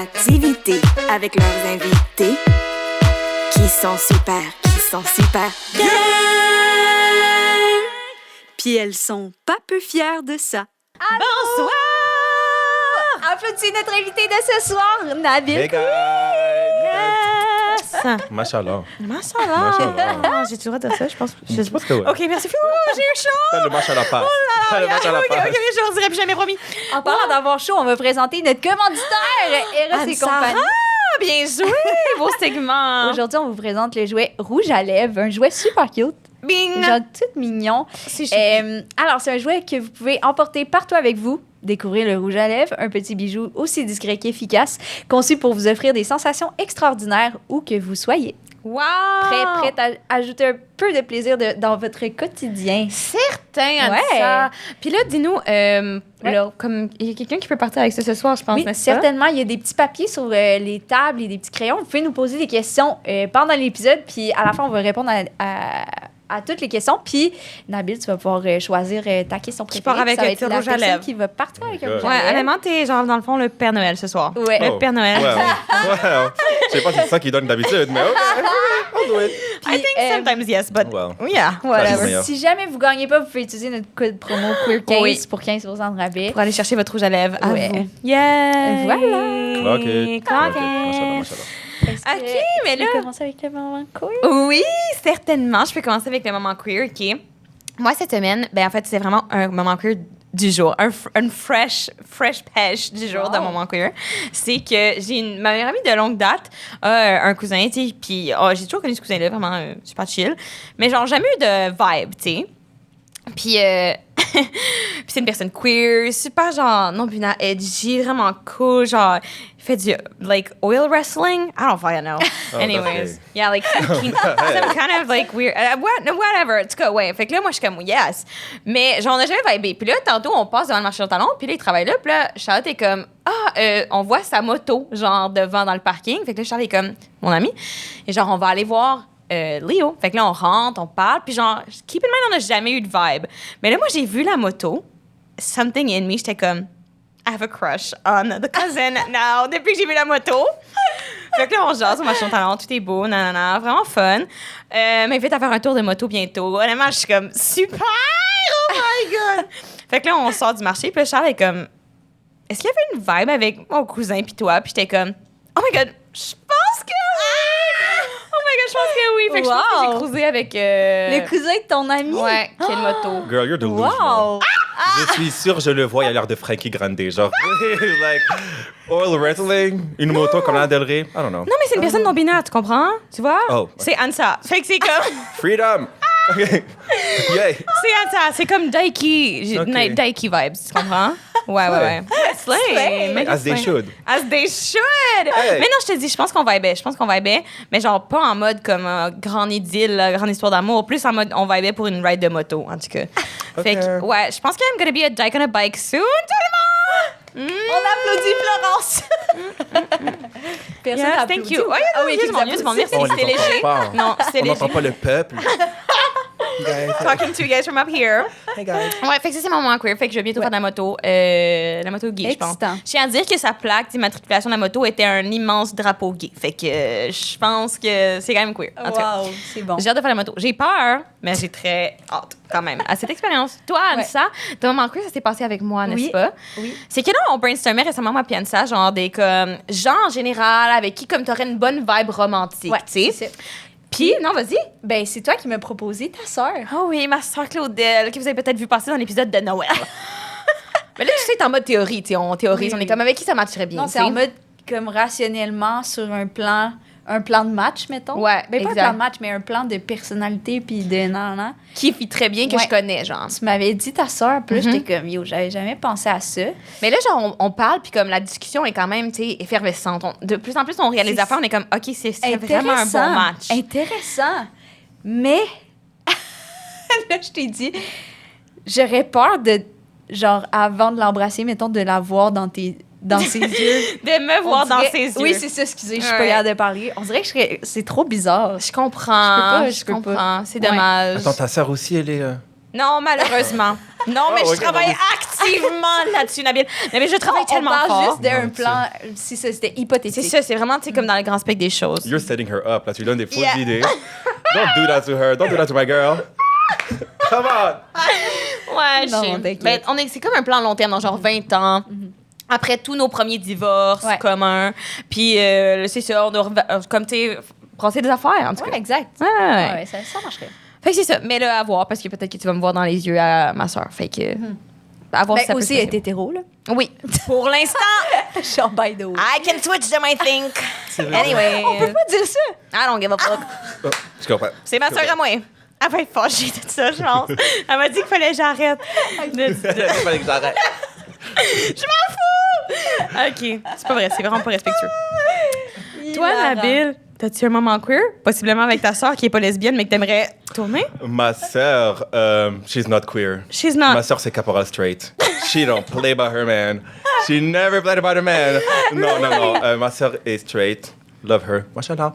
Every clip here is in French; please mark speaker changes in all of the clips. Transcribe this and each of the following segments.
Speaker 1: créativité avec leurs invités qui sont super. Yeah! Puis elles sont pas peu fières de ça.
Speaker 2: Allô? Bonsoir! Applaudissez notre invité de ce soir, Nabil.
Speaker 3: Hey guys!
Speaker 2: Yes!
Speaker 3: Machallah.
Speaker 2: Machallah. J'ai toujours dit ça, je pense.
Speaker 3: Je pense que oui.
Speaker 2: OK, merci. J'ai eu chaud!
Speaker 3: T'as le machallah passe.
Speaker 2: Oh là là! OK, je leur dirai plus jamais promis. En parlant d'avoir chaud, on va présenter notre commanditaire, Eros et compagnie.
Speaker 4: Bien joué, beau segment.
Speaker 2: Aujourd'hui, on vous présente le jouet rouge à lèvres, un jouet super cute.
Speaker 4: Bing!
Speaker 2: Genre tout mignon. Alors, c'est un jouet que vous pouvez emporter partout avec vous. Découvrir le rouge à lèvres, un petit bijou aussi discret qu'efficace, conçu pour vous offrir des sensations extraordinaires où que vous soyez.
Speaker 4: Wow!
Speaker 2: Prête à ajouter un peu de plaisir dans votre quotidien.
Speaker 4: Certain,
Speaker 2: Ouais.
Speaker 4: ça. Puis là, dis-nous, là, comme il y a quelqu'un qui peut partir avec ça ce soir, je pense,
Speaker 2: Oui,
Speaker 4: n'est-ce pas?
Speaker 2: certainement. Il y a des petits papiers sur les tables et des petits crayons. Vous pouvez nous poser des questions pendant l'épisode, puis à la fin, on va répondre à toutes les questions. Puis, Nabil, tu vas pouvoir choisir ta question préférée.
Speaker 4: part avec
Speaker 2: ça va
Speaker 4: le
Speaker 2: être
Speaker 4: petit
Speaker 2: la
Speaker 4: rouge à
Speaker 2: personne
Speaker 4: lèvres.
Speaker 2: qui va partir avec un rouge à
Speaker 4: Ouais,
Speaker 2: lèvres.
Speaker 4: honnêtement, t'es genre, dans le fond, le Père Noël ce soir.
Speaker 2: Ouais.
Speaker 4: Le Père Noël.
Speaker 3: Well. Je sais pas si c'est ça qu'ils donnent d'habitude, mais OK. I'll do it.
Speaker 4: I think sometimes yes, but
Speaker 3: Well.
Speaker 4: yeah.
Speaker 2: Voilà.
Speaker 3: Ça, c'est meilleur.
Speaker 2: Si jamais vous gagnez pas, vous pouvez utiliser notre code promo QUEER15
Speaker 4: Oui.
Speaker 2: pour 15% de rabais.
Speaker 4: Pour aller chercher votre rouge à lèvres. À
Speaker 2: Ouais.
Speaker 4: vous. Yeah!
Speaker 2: Voilà.
Speaker 3: Clock it.
Speaker 4: Clock
Speaker 3: Machallah,
Speaker 4: it.
Speaker 3: machallah.
Speaker 2: Est-ce que
Speaker 4: OK, mais
Speaker 2: tu
Speaker 4: là-
Speaker 2: veux commencer avec le moment queer?
Speaker 4: Oui, certainement. Je peux commencer avec le moment queer, OK? Moi, cette semaine, ben en fait, c'est vraiment un moment queer du jour, un fresh pêche du jour de moment queer. C'est que j'ai ma meilleure amie de longue date a un cousin, tu sais, puis j'ai toujours connu ce cousin-là, vraiment super chill, mais genre jamais eu de vibe, tu sais. Puis, puis c'est une personne queer, super genre non-binaire, edgy, vraiment cool, genre il fait du like oil wrestling, I don't fucking know.
Speaker 3: Oh,
Speaker 4: Anyways,
Speaker 3: that's gay.
Speaker 4: yeah, like some kind of like weird, whatever. En tout cas, ouais. Fait que là, moi, je suis comme yes, mais genre on a jamais vibé. Puis là, tantôt, on passe devant le marché au talon, puis là, il travaille là, puis là, Charlotte est comme on voit sa moto genre devant dans le parking. Fait que là, Charlotte est comme mon ami, et genre on va aller voir. Léo. Fait que là, on rentre, on parle, puis genre, keep in mind, on n'a jamais eu de vibe. Mais là, moi, j'ai vu la moto, something in me, j'étais comme, I have a crush on the cousin now, depuis que j'ai vu la moto. Fait que là, on jase, on marche son talon, tout est beau, nanana, vraiment fun. M'invite à faire un tour de moto bientôt. Honnêtement, je suis comme, super! Oh my God! Fait que là, on sort du marché, puis là, Charles est comme, est-ce qu'il y avait une vibe avec mon cousin puis toi? Puis j'étais comme, oh my God, je pense que oui! Oh my God, je pense que oui! Fait que je pense que j'ai cruisé avec...
Speaker 2: Le cousin de ton ami?
Speaker 4: Ouais, quelle moto.
Speaker 3: Girl, you're delusional.
Speaker 2: Wow!
Speaker 3: Je suis sûr, je le vois, il a l'air de Frankie Grande. Genre, like, oil wrestling, une moto comme la Del Rey. I don't know.
Speaker 4: Non, mais c'est une personne non-binaire, tu comprends? Tu vois?
Speaker 3: Oh, ok.
Speaker 4: C'est Ansa. Fait que c'est comme...
Speaker 3: Freedom! OK. Yay!
Speaker 4: C'est Ansa, c'est comme Daiki.
Speaker 3: Ok.
Speaker 4: Daiki vibes, tu comprends? Ouais. Slay. Mais
Speaker 3: As they
Speaker 4: slay.
Speaker 3: should.
Speaker 4: As they should!
Speaker 3: Hey.
Speaker 4: Mais non, je te dis, je pense qu'on vibait. Mais genre pas en mode comme grande idylle, grande histoire d'amour. Plus en mode on vibait pour une ride de moto, en tout cas. Fait que, ouais, je pense que I'm gonna be a dyke on a bike soon, tout le monde!
Speaker 2: On applaudit Florence! Personne
Speaker 4: Yes,
Speaker 2: applaudit.
Speaker 4: thank you. Oh,
Speaker 2: Ah oui,
Speaker 4: c'est bon, merci,
Speaker 3: On les
Speaker 4: c'était léger.
Speaker 3: entend pas.
Speaker 4: Non, c'était
Speaker 3: On n'entend
Speaker 4: léger.
Speaker 3: pas le peuple.
Speaker 4: Talking to you guys from up here.
Speaker 3: Hey guys.
Speaker 4: Ouais, fait que ça, c'est mon moment queer. Fait que je vais bientôt faire de la moto gay, je pense.
Speaker 2: Excitant.
Speaker 4: Je tiens à dire que sa plaque d'immatriculation de la moto était un immense drapeau gay. Fait que je pense que c'est quand même queer. En tout cas,
Speaker 2: Wow, c'est bon.
Speaker 4: j'ai hâte de faire la moto. J'ai peur, mais j'ai très hâte quand même à cette expérience. Toi, Anissa, ton moment queer, ça s'est passé avec moi, n'est-ce
Speaker 2: Oui.
Speaker 4: pas?
Speaker 2: Oui.
Speaker 4: C'est que là, on brainstormait récemment, moi, puis Anissa, genre des comme gens en général avec qui, comme t'aurais une bonne vibe romantique,
Speaker 2: Ouais,
Speaker 4: tu sais.
Speaker 2: c'est ça.
Speaker 4: Puis, non, vas-y.
Speaker 2: Ben, c'est toi qui m'as proposé ta sœur.
Speaker 4: Oh oui, ma soeur Claudel, que vous avez peut-être vu passer dans l'épisode de Noël. Mais là, tu sais, t'es en mode théorie, tu sais, on théorise,
Speaker 2: Oui,
Speaker 4: on est
Speaker 2: oui.
Speaker 4: comme avec qui ça matcherait bien.
Speaker 2: Non,
Speaker 4: tu
Speaker 2: c'est
Speaker 4: sais.
Speaker 2: en mode comme rationnellement sur un plan de match, mettons.
Speaker 4: Ouais,
Speaker 2: Ben, pas un
Speaker 4: exact.
Speaker 2: plan de match, mais un plan de personnalité puis de nan.
Speaker 4: Qui fit très bien, que
Speaker 2: Ouais.
Speaker 4: je connais, genre.
Speaker 2: Tu m'avais dit ta sœur, puis là,
Speaker 4: Mhm.
Speaker 2: j'étais comme, yo, j'avais jamais pensé à ça.
Speaker 4: Mais là, genre, on parle, puis comme la discussion est quand même, tu sais, effervescente. De plus en plus, on réalise
Speaker 2: C'est-
Speaker 4: affaires, on est comme, OK, c'est vraiment un bon match.
Speaker 2: Intéressant. Mais, là, je t'ai dit, j'aurais peur de, genre, avant de l'embrasser, mettons, de la voir dans ses yeux.
Speaker 4: De me voir
Speaker 2: On
Speaker 4: dans
Speaker 2: dirait-
Speaker 4: ses yeux.
Speaker 2: Oui, c'est ça, excusez, je suis pas
Speaker 4: Ouais.
Speaker 2: capable de parler. On dirait que c'est trop bizarre.
Speaker 4: Je comprends.
Speaker 2: Je peux pas.
Speaker 4: C'est
Speaker 2: Ouais.
Speaker 4: dommage.
Speaker 3: Attends, ta sœur aussi, elle est...
Speaker 4: Non, malheureusement. Non, mais
Speaker 3: Oh,
Speaker 4: je
Speaker 3: ok,
Speaker 4: travaille
Speaker 3: non,
Speaker 4: activement là-dessus, Nabil. Mais je travaille
Speaker 2: On
Speaker 4: tellement
Speaker 2: parle
Speaker 4: fort.
Speaker 2: juste d'un
Speaker 3: Non,
Speaker 2: plan, si ça c'était hypothétique.
Speaker 4: C'est ça, c'est vraiment, tu sais, comme dans le grand spectre des choses.
Speaker 3: You're setting her up. Là, tu lui donnes des fausses
Speaker 4: Yeah.
Speaker 3: idées. Don't do that to her. Don't do that to my girl. Come on.
Speaker 4: Ouais,
Speaker 2: Non,
Speaker 4: je sais.
Speaker 2: t'inquiète.
Speaker 4: Ben, c'est comme un plan long terme, dans genre 20 ans. Après tous nos premiers divorces
Speaker 2: Ouais.
Speaker 4: communs. Puis, c'est ça, on doit, comme, tu sais, brasser des affaires, en tout
Speaker 2: Ouais,
Speaker 4: cas.
Speaker 2: exact.
Speaker 4: Ouais.
Speaker 2: Ouais, ça marcherait.
Speaker 4: Fait que c'est ça. Mais là, à voir, parce que peut-être que tu vas me voir dans les yeux à ma soeur. Fait que. À voir si ça
Speaker 2: Ben,
Speaker 4: peut
Speaker 2: aussi,
Speaker 4: se
Speaker 2: elle
Speaker 4: passer.
Speaker 2: est hétéro, là.
Speaker 4: Oui. Pour l'instant,
Speaker 2: Genre, by the way.
Speaker 4: I can switch them, I think. Anyway.
Speaker 2: On peut pas dire ça.
Speaker 4: I don't give a fuck.
Speaker 3: Oh, je comprends.
Speaker 4: C'est ma soeur à moi. Elle va être fâchée de ça, je pense. Elle m'a dit qu'il fallait que j'arrête.
Speaker 3: Il fallait que j'arrête.
Speaker 4: Je m'en fous! OK. C'est pas vrai, c'est vraiment pas respectueux. Toi, Nabil, t'as-tu un moment queer? Possiblement avec ta soeur qui est pas lesbienne, mais que t'aimerais tourner?
Speaker 3: Ma sœur, she's not queer.
Speaker 4: She's not.
Speaker 3: Ma sœur, c'est Caporal Straight. She don't play by her man. She never played by her man. Non. Ma sœur est straight. Love her. Machallah.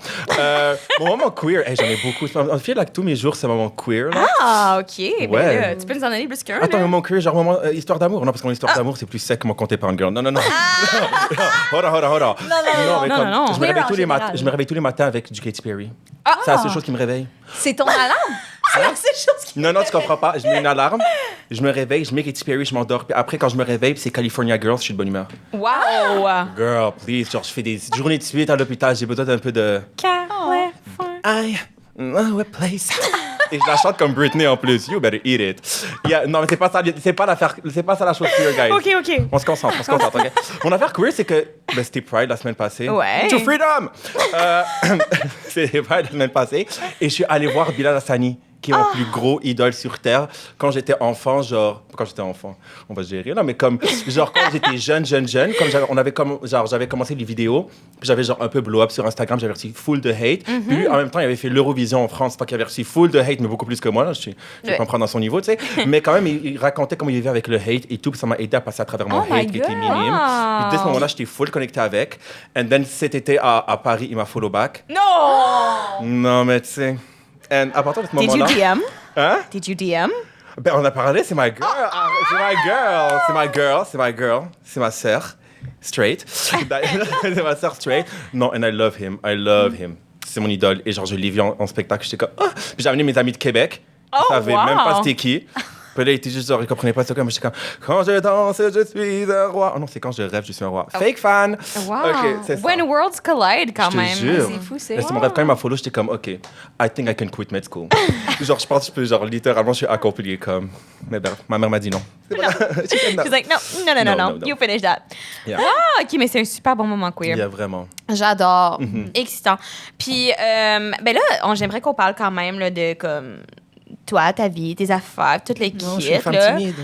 Speaker 3: Mon moment queer, hey, j'en ai beaucoup. En fait, là, tous mes jours, c'est un moment queer. Là.
Speaker 4: Ah, OK. Ben
Speaker 3: Ouais.
Speaker 4: là, tu peux nous en donner plus qu'un,
Speaker 3: Attends,
Speaker 4: là?
Speaker 3: moment queer, genre moment histoire d'amour. Non, parce que mon histoire d'amour, c'est plus sec que mon Conté Pound Girl. Non. Hold on.
Speaker 2: Non.
Speaker 3: Mais
Speaker 4: Non,
Speaker 3: comme,
Speaker 4: non.
Speaker 3: Je, me réveille
Speaker 2: Queer en
Speaker 3: tous les
Speaker 2: général.
Speaker 3: je me réveille tous les matins avec du Katy Perry. C'est la seule chose qui me réveille.
Speaker 2: C'est ton alarme? C'est la seule chose qui...
Speaker 3: Non, tu comprends pas. Je mets une alarme, je me réveille, je mets Katy Perry, je m'endors. Puis après, quand je me réveille, c'est California Girls, je suis de bonne humeur.
Speaker 4: Wow!
Speaker 3: Girl, please. Genre, je fais des journées de suite à l'hôpital, j'ai besoin d'un peu de. I know a place. Et je la chante comme Britney en plus. You better eat it. Yeah, non, mais c'est pas ça la chose queer, guys.
Speaker 4: OK.
Speaker 3: On se concentre, OK? Mon affaire queer, c'est que c'était Pride la semaine passée.
Speaker 4: Ouais.
Speaker 3: To freedom! C'était Pride la semaine passée. Et je suis allé voir Bilal Hassani, qui est mon plus gros idole sur Terre. Quand j'étais enfant, on va se gérer, là, mais comme, genre, quand j'étais jeune, comme j'avais commencé les vidéos, puis j'avais genre un peu blow up sur Instagram, j'avais reçu full de hate. Puis lui, en même temps, il avait fait l'Eurovision en France, pas qu'il avait reçu full de hate, mais beaucoup plus que moi, là, je vais comprendre dans son niveau, tu sais. Mais quand même, il racontait comment il vivait avec le hate et tout, puis ça m'a aidé à passer à travers mon
Speaker 2: my
Speaker 3: hate qui était
Speaker 2: God.
Speaker 3: minime. Puis dès ce moment-là, j'étais full connecté avec. And then cet été à Paris, il m'a follow back.
Speaker 4: Non!
Speaker 3: Non, mais tu sais. And à partir de ce
Speaker 4: Did you
Speaker 3: moment-là.
Speaker 4: DM?
Speaker 3: Hein?
Speaker 4: Did you DM?
Speaker 3: Ben, on a parlé, c'est my girl. C'est ma sœur. Straight. C'est ma sœur straight. Non, and I love him. C'est mon idole. Et genre, je l'ai vu en spectacle. J'étais comme, oh! Puis j'ai amené mes amis de Québec. Ils savaient même pas c'était qui. Puis là, ils étaient juste genre, ils comprenaient pas ça comme. J'étais comme, quand je danse, je suis un roi. Oh non, c'est quand je rêve, je suis un roi. Fake fan.
Speaker 4: Wow.
Speaker 3: OK, c'est ça.
Speaker 4: When worlds collide, quand
Speaker 3: Je te
Speaker 4: même.
Speaker 3: jure.
Speaker 2: C'est fou, c'est...
Speaker 3: Mais c'est mon rêve. Quand il m'a follow, j'étais comme, OK, I think I can quit med school. Genre, je pense que je peux, genre, littéralement, je suis accompli comme. Mais ben, ma mère m'a dit non. She said no.
Speaker 4: She's like, no. You finish that.
Speaker 3: Yeah.
Speaker 4: Ah, OK, mais c'est un super bon moment queer.
Speaker 3: Yeah, vraiment.
Speaker 4: J'adore. Excitant. Puis, ben là, j'aimerais qu'on parle quand même là, de comme toi, ta vie, tes affaires, toutes les
Speaker 3: Non, je suis une femme
Speaker 4: là.
Speaker 3: timide.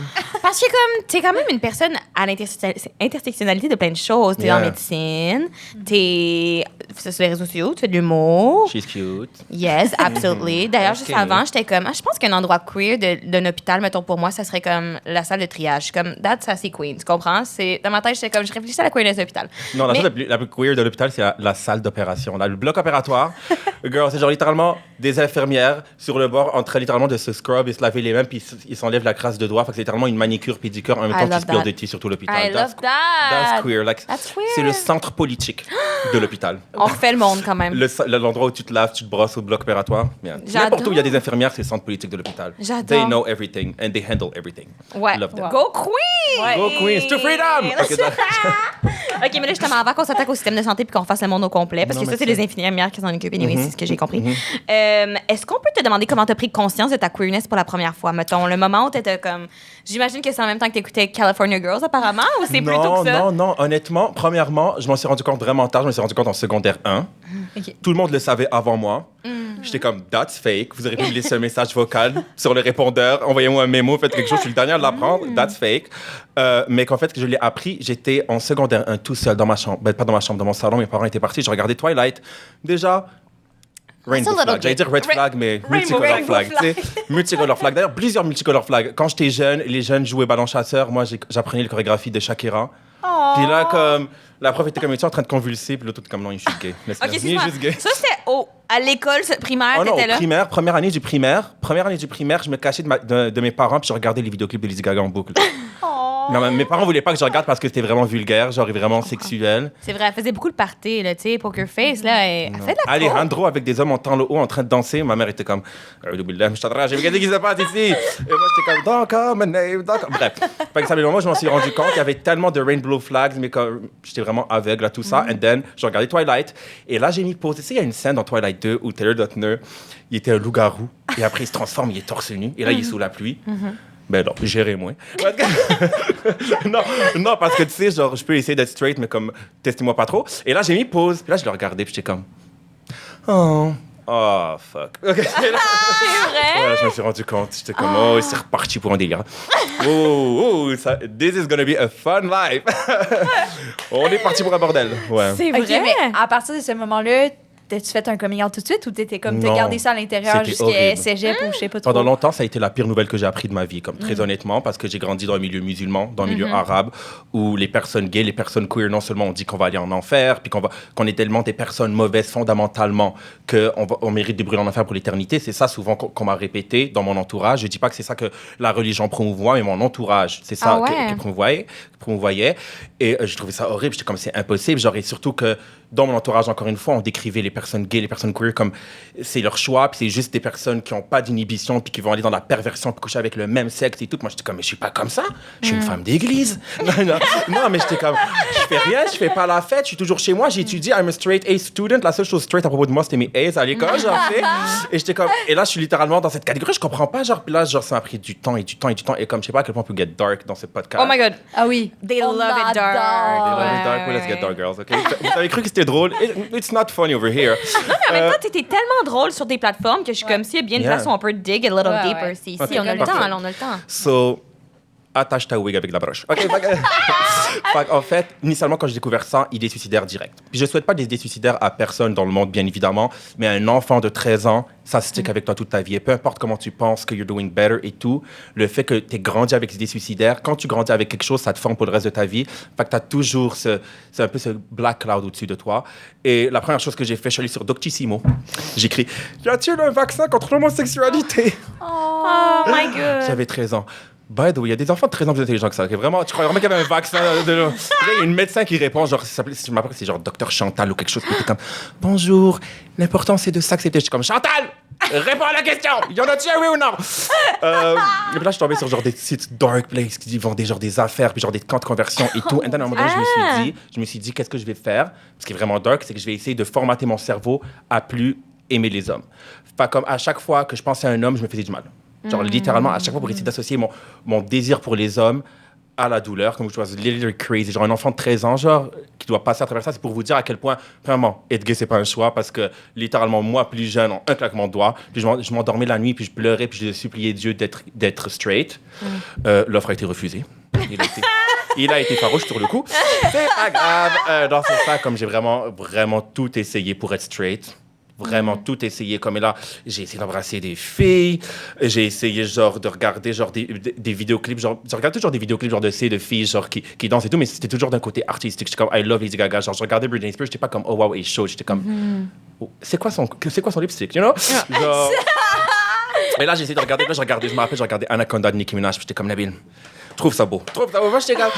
Speaker 4: Parce que comme t'es quand même une personne à l'intersectionnalité de plein de choses. T'es en
Speaker 3: Yeah.
Speaker 4: médecine, t'es sur les réseaux sociaux, tu fais de l'humour.
Speaker 3: She's cute.
Speaker 4: Yes, absolutely. D'ailleurs, juste
Speaker 3: Ok.
Speaker 4: avant, j'étais comme, je pense qu'un endroit queer d'un hôpital, mettons pour moi, ça serait comme la salle de triage. Comme, that's assez queen, tu comprends? Dans ma tête, j'étais comme, je réfléchissais à la queerness de l'hôpital.
Speaker 3: Non, la
Speaker 4: Mais-
Speaker 3: chose la plus queer de l'hôpital, c'est la salle d'opération. Là, le bloc opératoire, girl, c'est genre littéralement des infirmières sur le bord en train littéralement de se scrub et se laver les mains, puis ils s'enlèvent la crasse de doigts. Fait que c'est littéralement une manicure, pédicure en même
Speaker 4: I
Speaker 3: temps qu'ils
Speaker 4: love
Speaker 3: se pirent
Speaker 4: that.
Speaker 3: de thé sur tout l'hôpital.
Speaker 4: I love that.
Speaker 3: That's queer. Like,
Speaker 4: That's queer.
Speaker 3: c'est le centre politique de l'hôpital.
Speaker 4: On refait le monde quand même.
Speaker 3: L'endroit où tu te laves, tu te brosses au bloc opératoire. Yeah.
Speaker 4: J'adore.
Speaker 3: N'importe où il y a des infirmières, c'est le centre politique de l'hôpital.
Speaker 4: J'adore.
Speaker 3: They know everything and they handle everything.
Speaker 4: Ouais.
Speaker 3: Love them.
Speaker 4: Go Queen!
Speaker 3: Go Queens to freedom! Ok,
Speaker 4: OK, mais là, justement, avant qu'on s'attaque au système de santé puis qu'on fasse le monde au complet, parce
Speaker 3: Non,
Speaker 4: que
Speaker 3: mais
Speaker 4: ça, c'est
Speaker 3: c'est-
Speaker 4: les infirmières qui s'en occupent, anyway, c'est ce que j'ai compris. Est-ce qu'on peut te demander comment tu as pris conscience de ta queerness pour la première fois? Mettons, le moment où tu étais comme. J'imagine que c'est en même temps que tu écoutais California Girls, apparemment, ou c'est plutôt que ça?
Speaker 3: Non. Honnêtement, premièrement, je m'en suis rendu compte vraiment tard. Je me suis rendu compte en secondaire 1.
Speaker 2: Ok.
Speaker 3: Tout le monde le savait avant moi. J'étais comme, that's fake. Vous aurez pu me laisser un message vocal sur le répondeur. Envoyez-moi un mémo, faites quelque chose. Je suis le dernier à l'apprendre. That's fake. Mais qu'en fait, que je l'ai appris, j'étais en secondaire 1 tout seul dans ma chambre. Ben, pas dans ma chambre, dans mon salon. Mes parents étaient partis. Je regardais Twilight. Déjà, rainbow
Speaker 4: little
Speaker 3: flag. J'allais
Speaker 4: bit.
Speaker 3: dire red flag, mais multicolor flag. Tu sais, multicolor flag. D'ailleurs, plusieurs multicolor flag. Quand j'étais jeune, les jeunes jouaient ballon chasseur. Moi, j'apprenais les chorégraphies de Shakira. Puis là, comme, la prof était comme, es-tu en train de convulser? Puis l'autre était comme, non, je suis gay.
Speaker 4: OK, excuse-moi.
Speaker 3: Juste gay.
Speaker 4: Ça, c'était à l'école primaire,
Speaker 3: Oh non,
Speaker 4: t'étais là?
Speaker 3: primaire, première année du primaire, je me cachais de mes parents puis je regardais les vidéoclips de Lady Gaga en boucle. Non, mes parents voulaient pas que je regarde parce que c'était vraiment vulgaire, genre vraiment sexuel.
Speaker 4: C'est vrai, elle faisait beaucoup de parties, là, tu sais, Poker Face, là, elle fait de la
Speaker 3: Alejandro avec des hommes en temps le haut en train de danser, ma mère était comme j'ai regardé qui se passe ici. Et moi j'étais comme d'accord, my name, d'accord. Bref, fait que ça, moment, je m'en suis rendu compte qu'il y avait tellement de rainbow flags, mais comme j'étais vraiment aveugle à tout ça. And then, je regardais Twilight et là j'ai mis pause. Tu sais, il y a une scène dans Twilight 2 où Taylor Lautner, il était un loup-garou et après il se transforme, il est torse nu et là il est sous la pluie. Ben non, gérez moi. non, parce que tu sais, genre, je peux essayer d'être straight, mais comme, testez-moi pas trop. Et là, j'ai mis pause, puis là, je le regardais, puis j'étais comme, oh, fuck. Okay.
Speaker 4: C'est vrai?
Speaker 3: Ouais, je me suis rendu compte, j'étais comme, oh, c'est reparti pour un délire. This is gonna be a fun life. On est parti pour un bordel. Ouais.
Speaker 4: C'est vrai?
Speaker 2: OK, mais à partir de ce moment-là, t'as-tu fait un coming out tout de suite ou t'étais comme, t'as
Speaker 3: Non.
Speaker 2: gardé ça à l'intérieur
Speaker 3: C'était
Speaker 2: jusqu'à
Speaker 3: horrible.
Speaker 2: cégep ou je sais pas trop?
Speaker 3: Pendant longtemps, ça a été la pire nouvelle que j'ai appris de ma vie, comme très honnêtement, parce que j'ai grandi dans un milieu musulman, dans un milieu arabe, où les personnes gays, les personnes queer, non seulement on dit qu'on va aller en enfer, puis qu'on est tellement des personnes mauvaises fondamentalement qu'on mérite de brûler en enfer pour l'éternité. C'est ça souvent qu'on m'a répété dans mon entourage. Je dis pas que c'est ça que la religion promouvoit, mais mon entourage, c'est ça que promouvoyait. Et je trouvais ça horrible. J'étais comme, c'est impossible. Genre, et surtout que dans mon entourage, encore une fois, on décrivait les personnes gays, les personnes queer comme c'est leur choix, puis c'est juste des personnes qui n'ont pas d'inhibition, puis qui vont aller dans la perversion, puis coucher avec le même sexe et tout. Moi, j'étais comme, mais je suis pas comme ça. Je suis une femme d'église. non, mais j'étais comme, je fais rien, je fais pas la fête, je suis toujours chez moi. J'ai étudié, I'm a straight A student. La seule chose straight à propos de moi, c'était mes A's à l'école, genre, et j'étais comme, et là, je suis littéralement dans cette catégorie, je comprends pas, genre, puis là, genre, ça m'a pris du temps, et comme, je sais pas à quel point on peut get dark dans ce podcast.
Speaker 4: Oh my God.
Speaker 2: Ah oui.
Speaker 4: They love it dark.
Speaker 3: They love it dark.
Speaker 4: Ouais,
Speaker 3: Let's get
Speaker 4: ouais.
Speaker 3: dark, girls, OK? Vous avez cru que c'était drôle? It's not funny over here.
Speaker 4: En même temps, t'étais tellement drôle sur des plateformes que je suis comme, s'il y a bien une place où on peut dig a little
Speaker 2: Ouais,
Speaker 4: deeper,
Speaker 2: ouais.
Speaker 4: c'est ici.
Speaker 3: Ok,
Speaker 4: On a le
Speaker 3: parfait.
Speaker 4: temps, là, on a le temps.
Speaker 3: So, attache ta wig avec la broche. OK, en fait, initialement, quand j'ai découvert ça, idée suicidaire directe. Puis je souhaite pas des idées suicidaires à personne dans le monde, bien évidemment, mais à un enfant de 13 ans, ça stick avec toi toute ta vie. Et peu importe comment tu penses que you're doing better et tout, le fait que tu aies grandi avec des idées suicidaires, quand tu grandis avec quelque chose, ça te forme pour le reste de ta vie. Fait que tu as toujours c'est un peu ce black cloud au-dessus de toi. Et la première chose que j'ai fait, je suis allé sur Doctissimo. J'écris « Y a-t-il un vaccin contre l'homosexualité? »
Speaker 4: Oh my God.
Speaker 3: J'avais 13 ans. By the way, il y a des enfants de 13 ans plus intelligents que ça. Okay? Vraiment, tu crois vraiment qu'il y avait un vaccin? Il y a une médecin qui répond, genre, je m'appelle, c'est genre Dr Chantal ou quelque chose. Qui était comme, bonjour, l'important c'est de s'accepter. Je suis comme, Chantal, réponds à la question. Y en a-tu un oui ou non? Et puis là, je suis tombé sur genre des sites dark place qui vendent genre des affaires, puis genre des camps de conversion et tout. Et à un moment donné, je me suis dit, qu'est-ce que je vais faire? Ce qui est vraiment dark, c'est que je vais essayer de formater mon cerveau à plus aimer les hommes. Fait comme à chaque fois que je pensais à un homme, je me faisais du mal. Genre, littéralement, à chaque fois, pour essayer d'associer mon désir pour les hommes à la douleur, comme je was literally crazy. Genre, un enfant de 13 ans, genre, qui doit passer à travers ça, c'est pour vous dire à quel point, vraiment, être gay, c'est pas un choix, parce que, littéralement, moi, plus jeune, en un claquement de doigts, puis je m'endormais la nuit, puis je pleurais, puis je suppliais Dieu d'être straight. L'offre a été refusée. Il a été farouche sur le coup. C'est pas grave. Dans ce sens, comme j'ai vraiment, vraiment tout essayé pour être straight, vraiment tout essayé. Comme là, j'ai essayé d'embrasser des filles. J'ai essayé, genre, de regarder, genre, des vidéoclips. Genre, je regardais toujours des vidéoclips, genre, de filles, genre, qui dansent et tout, mais c'était toujours d'un côté artistique. J'étais comme, I love Lady Gaga. Genre, je regardais Britney Spears, j'étais pas comme, oh, wow, et chaud. J'étais comme, oh, c'est quoi son lipstick, you know? Genre... Et là, j'ai essayé de regarder. Là, je me rappelle, je regardais Anaconda de Nicki Minaj, puis j'étais comme, Nabil, je trouve ça beau. Moi, j'étais comme,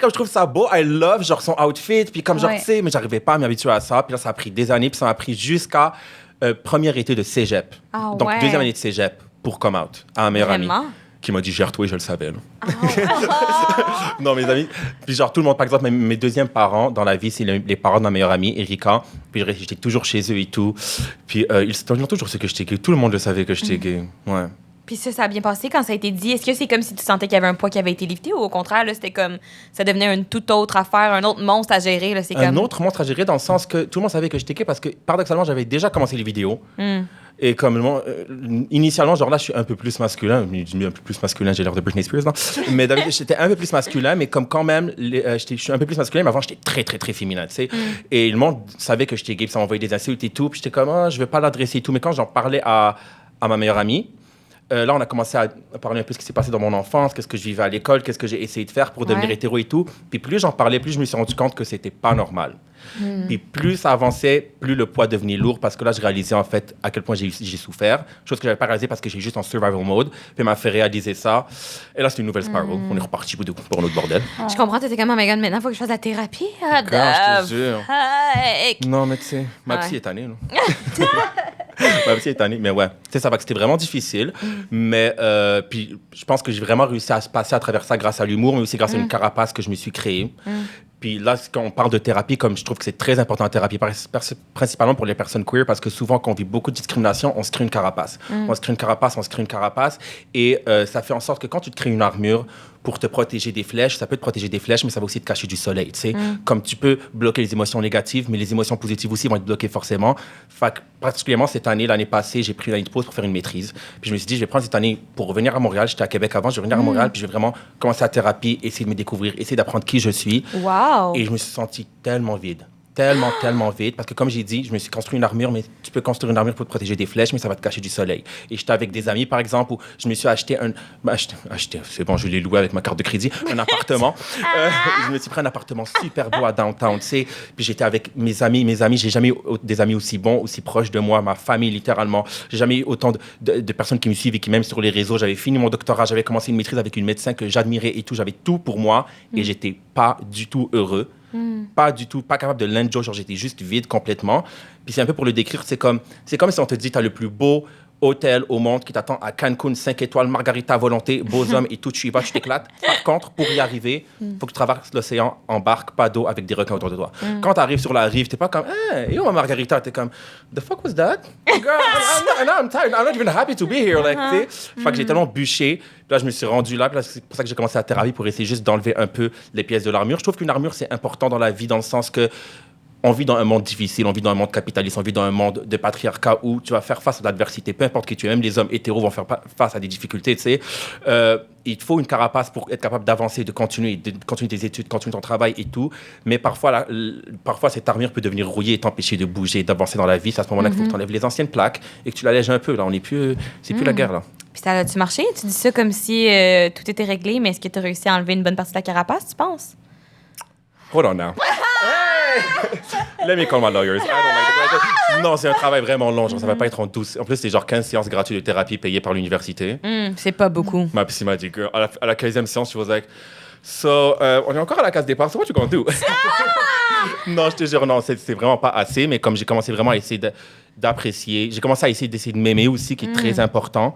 Speaker 3: je trouve ça beau. I love, genre, son outfit. Puis comme, genre, tu sais, mais j'arrivais pas à m'habituer à ça. Puis là, ça a pris des années. Puis ça m'a pris jusqu'à première été de cégep.
Speaker 4: Ah,
Speaker 3: donc,
Speaker 4: ouais.
Speaker 3: deuxième année de cégep pour come out à un meilleur ami.
Speaker 4: Vraiment?
Speaker 3: Qui m'a dit, gère-toi, et je le savais. Là. Non, mes amis. Puis genre, tout le monde, par exemple, mes deuxièmes parents dans la vie, c'est les parents de ma meilleure amie, Erika. Puis j'étais toujours chez eux et tout. Puis ils ont toujours su que j'étais gay. Tout le monde le savait que j'étais gay. Ouais.
Speaker 4: Puis ça a bien passé quand ça a été dit. Est-ce que c'est comme si tu sentais qu'il y avait un poids qui avait été lifté ou au contraire, là, c'était comme ça devenait une toute autre affaire, un autre monstre à gérer? Là, c'est
Speaker 3: Un
Speaker 4: comme...
Speaker 3: autre monstre à gérer dans le sens que tout le monde savait que j'étais gay parce que paradoxalement, j'avais déjà commencé les vidéos. Et comme initialement, genre là, je suis un peu plus masculin. Un peu plus masculin, j'ai l'air de Britney Spears, non? Mais d'habitude, j'étais un peu plus masculin, mais comme quand même, je suis un peu plus masculin, mais avant, j'étais très, très, très féminin, tu sais. Et le monde savait que j'étais gay, puis ça m'envoyait des insultes et tout. Puis j'étais comme, je veux pas l'adresser et tout. Mais quand j'en parlais à ma meilleure amie, là, on a commencé à parler un peu de ce qui s'est passé dans mon enfance, qu'est-ce que je vivais à l'école, qu'est-ce que j'ai essayé de faire pour devenir hétéro et tout. Puis plus j'en parlais, plus je me suis rendu compte que c'était pas normal. Puis plus ça avançait, plus le poids devenait lourd parce que là, je réalisais en fait à quel point j'ai souffert. Chose que je n'avais pas réalisé parce que j'ai juste en survival mode. Puis m'a fait réaliser ça. Et là, c'est une nouvelle spiral. On est reparti pour un autre bordel.
Speaker 4: Je comprends, t'étais comme, oh my god, maintenant, il faut que je fasse de la thérapie.
Speaker 3: Je te jure.
Speaker 4: Fuck.
Speaker 3: Non, mais tu sais, ma psy est tannée. Ma psy est tannée. Mais ouais, tu sais, ça va que c'était vraiment difficile. Mais puis je pense que j'ai vraiment réussi à se passer à travers ça grâce à l'humour, mais aussi grâce à une carapace que je me suis créée. Puis là, quand on parle de thérapie, comme je trouve que c'est très important en thérapie, principalement pour les personnes queer, parce que souvent, quand on vit beaucoup de discrimination, on se crée une carapace. On se crée une carapace. Et ça fait en sorte que quand tu te crées une armure pour te protéger des flèches, ça peut te protéger des flèches, mais ça va aussi te cacher du soleil, tu sais. Comme tu peux bloquer les émotions négatives, mais les émotions positives aussi vont être bloquées forcément. Fait que, particulièrement cette année, l'année passée, j'ai pris une année de pause pour faire une maîtrise. Puis je me suis dit, je vais prendre cette année pour revenir à Montréal. J'étais à Québec avant, je vais revenir à Montréal, puis je vais vraiment commencer la thérapie, essayer de me découvrir, essayer d'apprendre qui je suis.
Speaker 4: Wow.
Speaker 3: Et je me suis senti tellement vide. Tellement vide. Parce que comme j'ai dit, je me suis construit une armure, mais tu peux construire une armure pour te protéger des flèches, mais ça va te cacher du soleil. Et j'étais avec des amis, par exemple, où je me suis acheté c'est bon, je l'ai loué avec ma carte de crédit, un appartement. Je me suis pris un appartement super beau à downtown, tu sais. Puis j'étais avec mes amis, j'ai jamais eu des amis aussi bons, aussi proches de moi, ma famille, littéralement. J'ai jamais eu autant de personnes qui me suivent et qui m'aiment sur les réseaux. J'avais fini mon doctorat, j'avais commencé une maîtrise avec une médecin que j'admirais et tout. J'avais tout pour moi et j'étais pas du tout heureux. Pas du tout, pas capable de l'enjoy, genre j'étais juste vide complètement. Puis c'est un peu pour le décrire, c'est comme si on te dit, t'as le plus beau hôtel au monde qui t'attend à Cancun, 5 étoiles, margarita à volonté, beaux hommes et tout, tu y vas, tu t'éclates. Par contre, pour y arriver, faut que tu traverses l'océan en barque, pas d'eau, avec des requins autour de toi. Quand tu arrives sur la rive, t'es pas comme, hey, yo ma margarita, t'es comme, the fuck was that? Girl, I'm tired, I'm not even happy to be here, like, tu sais. Fait que j'ai tellement bûché, puis là je me suis rendu là, puis là c'est pour ça que j'ai commencé la thérapie, pour essayer juste d'enlever un peu les pièces de l'armure. Je trouve qu'une armure c'est important dans la vie, dans le sens que on vit dans un monde difficile, on vit dans un monde capitaliste, on vit dans un monde de patriarcat où tu vas faire face à l'adversité, peu importe qui tu es, même les hommes hétéros vont faire face à des difficultés, tu sais. Il te faut une carapace pour être capable d'avancer, de continuer tes études, continuer ton travail et tout. Mais parfois, cette armure peut devenir rouillée et t'empêcher de bouger, d'avancer dans la vie. C'est à ce moment-là qu'il faut que tu enlèves les anciennes plaques et que tu l'allèges un peu. Là, c'est plus la guerre, là.
Speaker 4: Puis ça a-tu marché? Tu dis ça comme si tout était réglé, mais est-ce que tu as réussi à enlever une bonne partie de la carapace, tu penses?
Speaker 3: Hold on now. Let me call my lawyers. I don't like it. Non, c'est un travail vraiment long. Genre, ça va pas être en douce. En plus, c'est genre 15 séances gratuites de thérapie payées par l'université.
Speaker 4: C'est pas beaucoup.
Speaker 3: Ma psy m'a dit, girl, à la 15e séance, she was like, so, on est encore à la case départ, so what you gonna do? Non, je te jure, non, c'est vraiment pas assez. Mais comme j'ai commencé vraiment à essayer d'apprécier, j'ai commencé à essayer d'essayer de m'aimer aussi, qui est très important.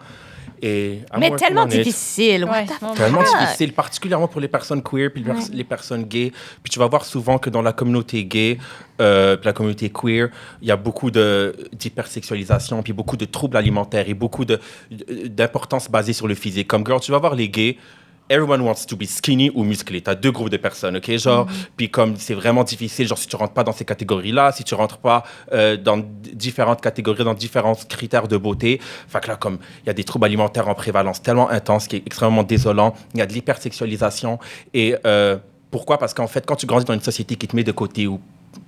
Speaker 4: Mais tellement difficile.
Speaker 2: Ouais.
Speaker 3: Tellement difficile, particulièrement pour les personnes queer puis les personnes gays. Puis tu vas voir souvent que dans la communauté gay, puis la communauté queer, il y a beaucoup d'hypersexualisation, puis beaucoup de troubles alimentaires et beaucoup d'importance basée sur le physique. Comme girl, tu vas voir les gays. Everyone wants to be skinny ou musclé. T'as deux groupes de personnes, OK? Genre, puis comme c'est vraiment difficile, genre si tu rentres pas dans ces catégories-là, si tu rentres pas dans différentes catégories, dans différents critères de beauté, fait que là, comme il y a des troubles alimentaires en prévalence tellement intense, qui est extrêmement désolant, il y a de l'hypersexualisation. Et pourquoi? Parce qu'en fait, quand tu grandis dans une société qui te met de côté ou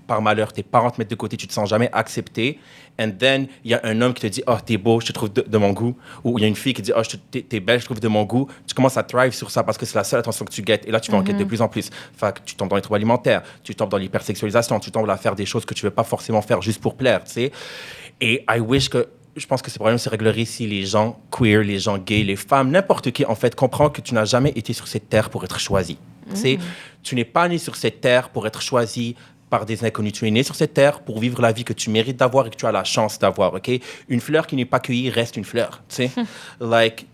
Speaker 3: par malheur, tes parents te mettent de côté, tu te sens jamais accepté. And then, il y a un homme qui te dit « Oh, t'es beau, je te trouve de mon goût. » Ou il y a une fille qui dit « Oh, t'es belle, je te trouve de mon goût. » Tu commences à thrive sur ça parce que c'est la seule attention que tu guettes. Et là, tu vas en quête de plus en plus. Fait que tu tombes dans les troubles alimentaires, tu tombes dans l'hypersexualisation, tu tombes à faire des choses que tu veux pas forcément faire juste pour plaire, tu sais. Et je pense que ce problème se réglerait si les gens queer, les gens gays, les femmes, n'importe qui, en fait, comprend que tu n'as jamais été sur cette terre pour être choisi. Tu sais, tu n'es pas né sur cette terre pour être choisi par des inconnus. Tu es né sur cette terre pour vivre la vie que tu mérites d'avoir et que tu as la chance d'avoir, OK? Une fleur qui n'est pas cueillie reste une fleur, tu sais? Like,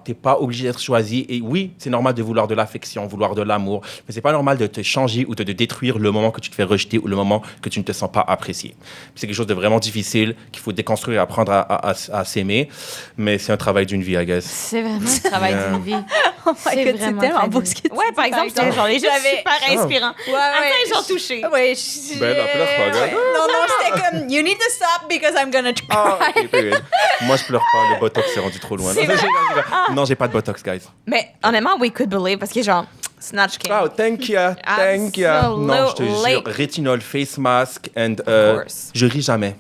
Speaker 3: t'es pas obligé d'être choisi. Et oui, c'est normal de vouloir de l'affection, vouloir de l'amour, mais c'est pas normal de te changer ou de te détruire le moment que tu te fais rejeter ou le moment que tu ne te sens pas apprécié. Puis c'est quelque chose de vraiment difficile qu'il faut déconstruire et apprendre à s'aimer, mais c'est un travail d'une vie, I guess.
Speaker 4: C'est vraiment un travail d'une vie.
Speaker 2: Oh my God, c'est tellement beau ce que tu dis.
Speaker 4: Ouais, par exemple, c'était genre les gens super inspirants.
Speaker 2: Ouais,
Speaker 4: genre touché.
Speaker 2: Ouais,
Speaker 3: Ben non, pleure pas, gars.
Speaker 2: Non, c'était comme, you need to stop because I'm gonna try.
Speaker 3: Okay, moi, je pleure pas. Le Botox, c'est rendu trop loin. Non, j'ai pas de Botox, guys.
Speaker 4: Mais honnêtement, we could believe parce que genre, Snatch King.
Speaker 3: Oh, thank you. Non, je te jure. Rétinol, face mask, and je ris jamais.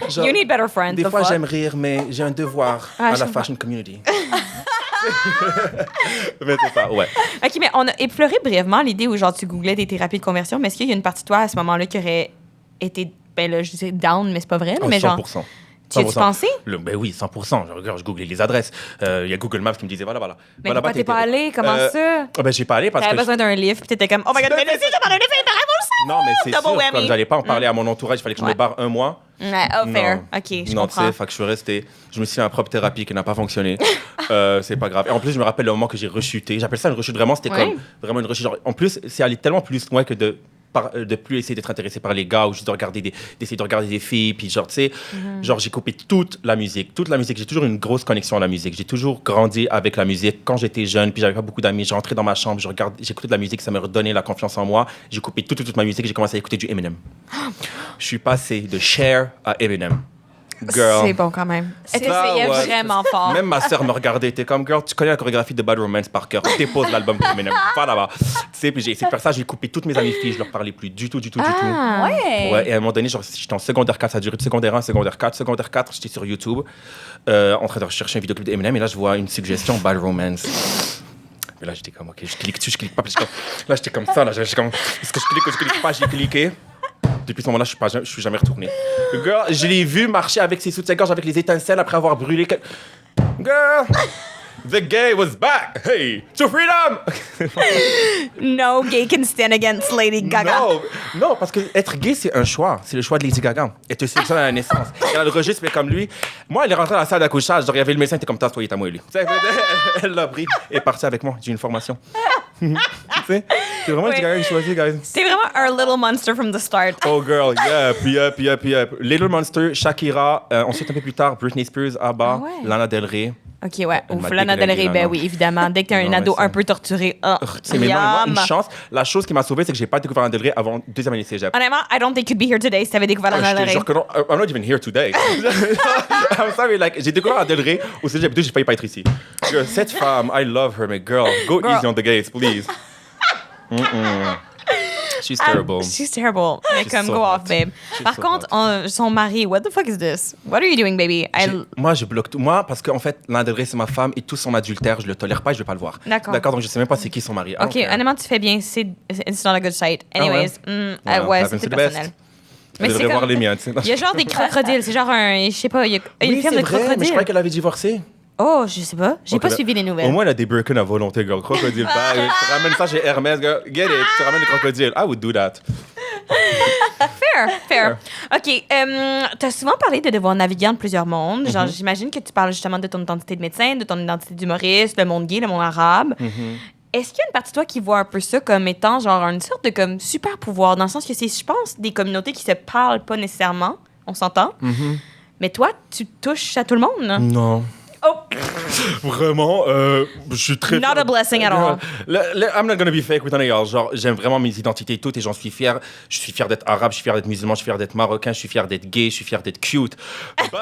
Speaker 3: Genre,
Speaker 4: You need better friends.
Speaker 3: des
Speaker 4: the
Speaker 3: fois,
Speaker 4: fuck?
Speaker 3: j'aime rire, mais j'ai un devoir
Speaker 4: Ah,
Speaker 3: à
Speaker 4: je
Speaker 3: la
Speaker 4: comprends.
Speaker 3: fashion community. Mais c'est ça, ouais.
Speaker 4: OK, mais on a effleuré brièvement l'idée où genre tu googlais des thérapies de conversion, mais est-ce qu'il y a une partie de toi à ce moment-là qui aurait été, ben là, je disais down, mais c'est pas vrai, là,
Speaker 3: Oh,
Speaker 4: mais genre,
Speaker 3: 100%.
Speaker 4: tu as-tu
Speaker 3: 100%.
Speaker 4: pensé?
Speaker 3: Ben oui, 100%. Je googlais les adresses. Il y a Google Maps qui me disait, voilà.
Speaker 4: Mais
Speaker 3: Voilà,
Speaker 4: pourquoi t'es pas allé? Comment
Speaker 3: Euh,
Speaker 4: ça?
Speaker 3: Ben, j'ai pas allé parce
Speaker 4: T'avais
Speaker 3: que...
Speaker 4: besoin d'un livre, puis t'étais comme, oh my god, mais là, si je parle d'un livre, il paraît bon
Speaker 3: Non, mais c'est
Speaker 4: Double
Speaker 3: sûr,
Speaker 4: whammy.
Speaker 3: comme j'allais pas en parler à mon entourage, il fallait que je me
Speaker 4: Ouais.
Speaker 3: barre un mois.
Speaker 4: le Ouais, oh, fair.
Speaker 3: Non.
Speaker 4: OK, je
Speaker 3: Non, tu
Speaker 4: comprends.
Speaker 3: sais, fait que je suis resté. Je me suis fait ma propre thérapie qui n'a pas fonctionné. C'est pas grave. Et en plus, je me rappelle le moment que j'ai rechuté. J'appelle ça une rechute. Vraiment, c'était
Speaker 4: Ouais.
Speaker 3: comme vraiment une rechute. Genre, en plus, c'est allé tellement plus loin que de plus essayer d'être intéressé par les gars ou juste d'essayer de regarder des filles. Puis genre, tu sais, genre, j'ai coupé toute la musique. Toute la musique. J'ai toujours une grosse connexion à la musique. J'ai toujours grandi avec la musique. Quand j'étais jeune, puis j'avais pas beaucoup d'amis, je rentrais dans ma chambre, j'écoutais de la musique, ça me redonnait la confiance en moi. J'ai coupé toute ma musique. J'ai commencé à écouter du Eminem. Je suis passé de Cher à Eminem. Girl.
Speaker 4: C'est bon quand même.
Speaker 2: C'est-
Speaker 4: T'essayais
Speaker 3: ouais.
Speaker 4: vraiment fort.
Speaker 3: Même ma sœur me regardait, était comme, girl, tu connais la chorégraphie de Bad Romance par cœur. Dépose l'album de Eminem. Va là-bas. Tu sais, puis j'ai essayé de faire ça, j'ai coupé toutes mes amies filles, je leur parlais plus du tout.
Speaker 4: Ah.
Speaker 2: Ouais.
Speaker 3: Ouais, et à un moment donné, genre, j'étais en secondaire 4, ça a duré de secondaire 1, secondaire 4. Secondaire 4, j'étais sur YouTube, en train de rechercher un vidéoclip d'Eminem, et là, je vois une suggestion, Bad Romance. Mais là, j'étais comme, ok, je clique dessus, je clique pas. Puis là, j'étais comme ça, là, j'étais comme, est-ce que je clique ou je clique pas? J'ai cliqué. Depuis ce moment-là, je suis jamais retourné. Girl, je l'ai vu marcher avec ses soutiens-gorge, avec les étincelles après avoir brûlé. Girl, the gay was back. Hey, to freedom.
Speaker 4: No gay can stand against Lady Gaga.
Speaker 3: Non, parce que être gay, c'est un choix. C'est le choix de Lady Gaga. Elle te sélectionne à la naissance. Elle a le registre, mais comme lui. Moi, elle est rentrée dans la salle d'accouchage. Genre, il y avait le médecin, il était comme, toi, il est à moi, lui. Tu sais, elle l'a pris et est partie avec moi. J'ai une formation. Tu sais, c'est vraiment Lady Gaga qui choisit, guys.
Speaker 4: C'est vraiment our little monster from the start.
Speaker 3: Oh girl, yep. Little Monster, Shakira, ensuite un peu plus tard, Britney Spears, ABBA,
Speaker 4: Ah ouais.
Speaker 3: Lana Del Rey.
Speaker 4: OK, ouais.
Speaker 3: Elle
Speaker 4: Ouf,
Speaker 3: m'a
Speaker 4: Lana Del Rey,
Speaker 3: déglingué,
Speaker 4: ben
Speaker 3: là,
Speaker 4: oui,
Speaker 3: non.
Speaker 4: évidemment. Dès que t'es un
Speaker 3: Non,
Speaker 4: ado
Speaker 3: mais
Speaker 4: un
Speaker 3: c'est-
Speaker 4: peu torturé,
Speaker 3: Tu sais, mais moi, une
Speaker 4: yum.
Speaker 3: chance. La chose qui m'a sauvé, c'est que j'ai pas découvert Lana Del Rey avant deuxième année de cégep.
Speaker 4: Honnêtement, I don't think you'd be here today si t'avais découvert
Speaker 3: Je
Speaker 4: Lana
Speaker 3: te
Speaker 4: Del Rey.
Speaker 3: jure que non. I'm not even here today. I'm sorry, like, j'ai découvert Lana Del Rey au cégep 2, j'ai failli pas être ici. Girl, cette femme, I love her, mais girl, go
Speaker 4: Girl.
Speaker 3: easy on the gays, please. She's terrible.
Speaker 4: She's terrible. Mais
Speaker 3: She's
Speaker 4: comme,
Speaker 3: so
Speaker 4: go
Speaker 3: hot.
Speaker 4: off, babe.
Speaker 3: She's
Speaker 4: Par
Speaker 3: so
Speaker 4: contre,
Speaker 3: hot.
Speaker 4: son mari, what the fuck is this? What are you doing, baby?
Speaker 3: Moi, je bloque tout. Moi, parce qu'en fait, Lana Del Rey, c'est ma femme et tout son adultère, je le tolère pas et je veux pas le voir.
Speaker 4: D'accord.
Speaker 3: Donc je sais même pas c'est qui son mari. I don't
Speaker 4: OK,
Speaker 3: care.
Speaker 4: honnêtement, tu fais bien. It's not a good sight. Anyways,
Speaker 3: Well,
Speaker 4: ouais,
Speaker 3: happens
Speaker 4: c'est
Speaker 3: to the
Speaker 4: personnel.
Speaker 3: best.
Speaker 4: Mais
Speaker 3: Je
Speaker 4: c'est
Speaker 3: devrais voir
Speaker 4: comme...
Speaker 3: les miens, tu sais.
Speaker 4: Il y a genre des crocodiles. C'est genre un... Je sais pas, il y a une
Speaker 3: Oui,
Speaker 4: firme
Speaker 3: c'est
Speaker 4: de
Speaker 3: vrai, mais je
Speaker 4: crocodiles.
Speaker 3: croyais qu'elle avait divorcé.
Speaker 4: Oh, je sais pas. J'ai
Speaker 3: Ok,
Speaker 4: pas
Speaker 3: là,
Speaker 4: suivi les
Speaker 3: Au
Speaker 4: nouvelles.
Speaker 3: moins, elle a des Birkin à volonté, girl. Crocodile bag. Tu ramènes ça chez Hermès, girl. Get it. Tu ramènes le crocodile. I would do that.
Speaker 4: Fair. OK. T'as souvent parlé de devoir naviguer entre plusieurs mondes.
Speaker 3: Mm-hmm.
Speaker 4: Genre, j'imagine que tu parles justement de ton identité de médecin, de ton identité d'humoriste, le monde gay, le monde arabe.
Speaker 3: Mm-hmm.
Speaker 4: Est-ce qu'il y a une partie de toi qui voit un peu ça comme étant genre une sorte de comme super pouvoir, dans le sens que c'est, je pense, des communautés qui se parlent pas nécessairement, on s'entend, mais toi, tu touches à tout le monde?
Speaker 3: Non.
Speaker 4: Oh!
Speaker 3: Vraiment, je suis très...
Speaker 4: Not a blessing at all.
Speaker 3: I'm not gonna be fake with any of y'all. Genre, j'aime vraiment mes identités toutes et j'en suis fier. Je suis fier d'être arabe, je suis fier d'être musulman, je suis fier d'être marocain, je suis fier d'être gay, je suis fier d'être cute. But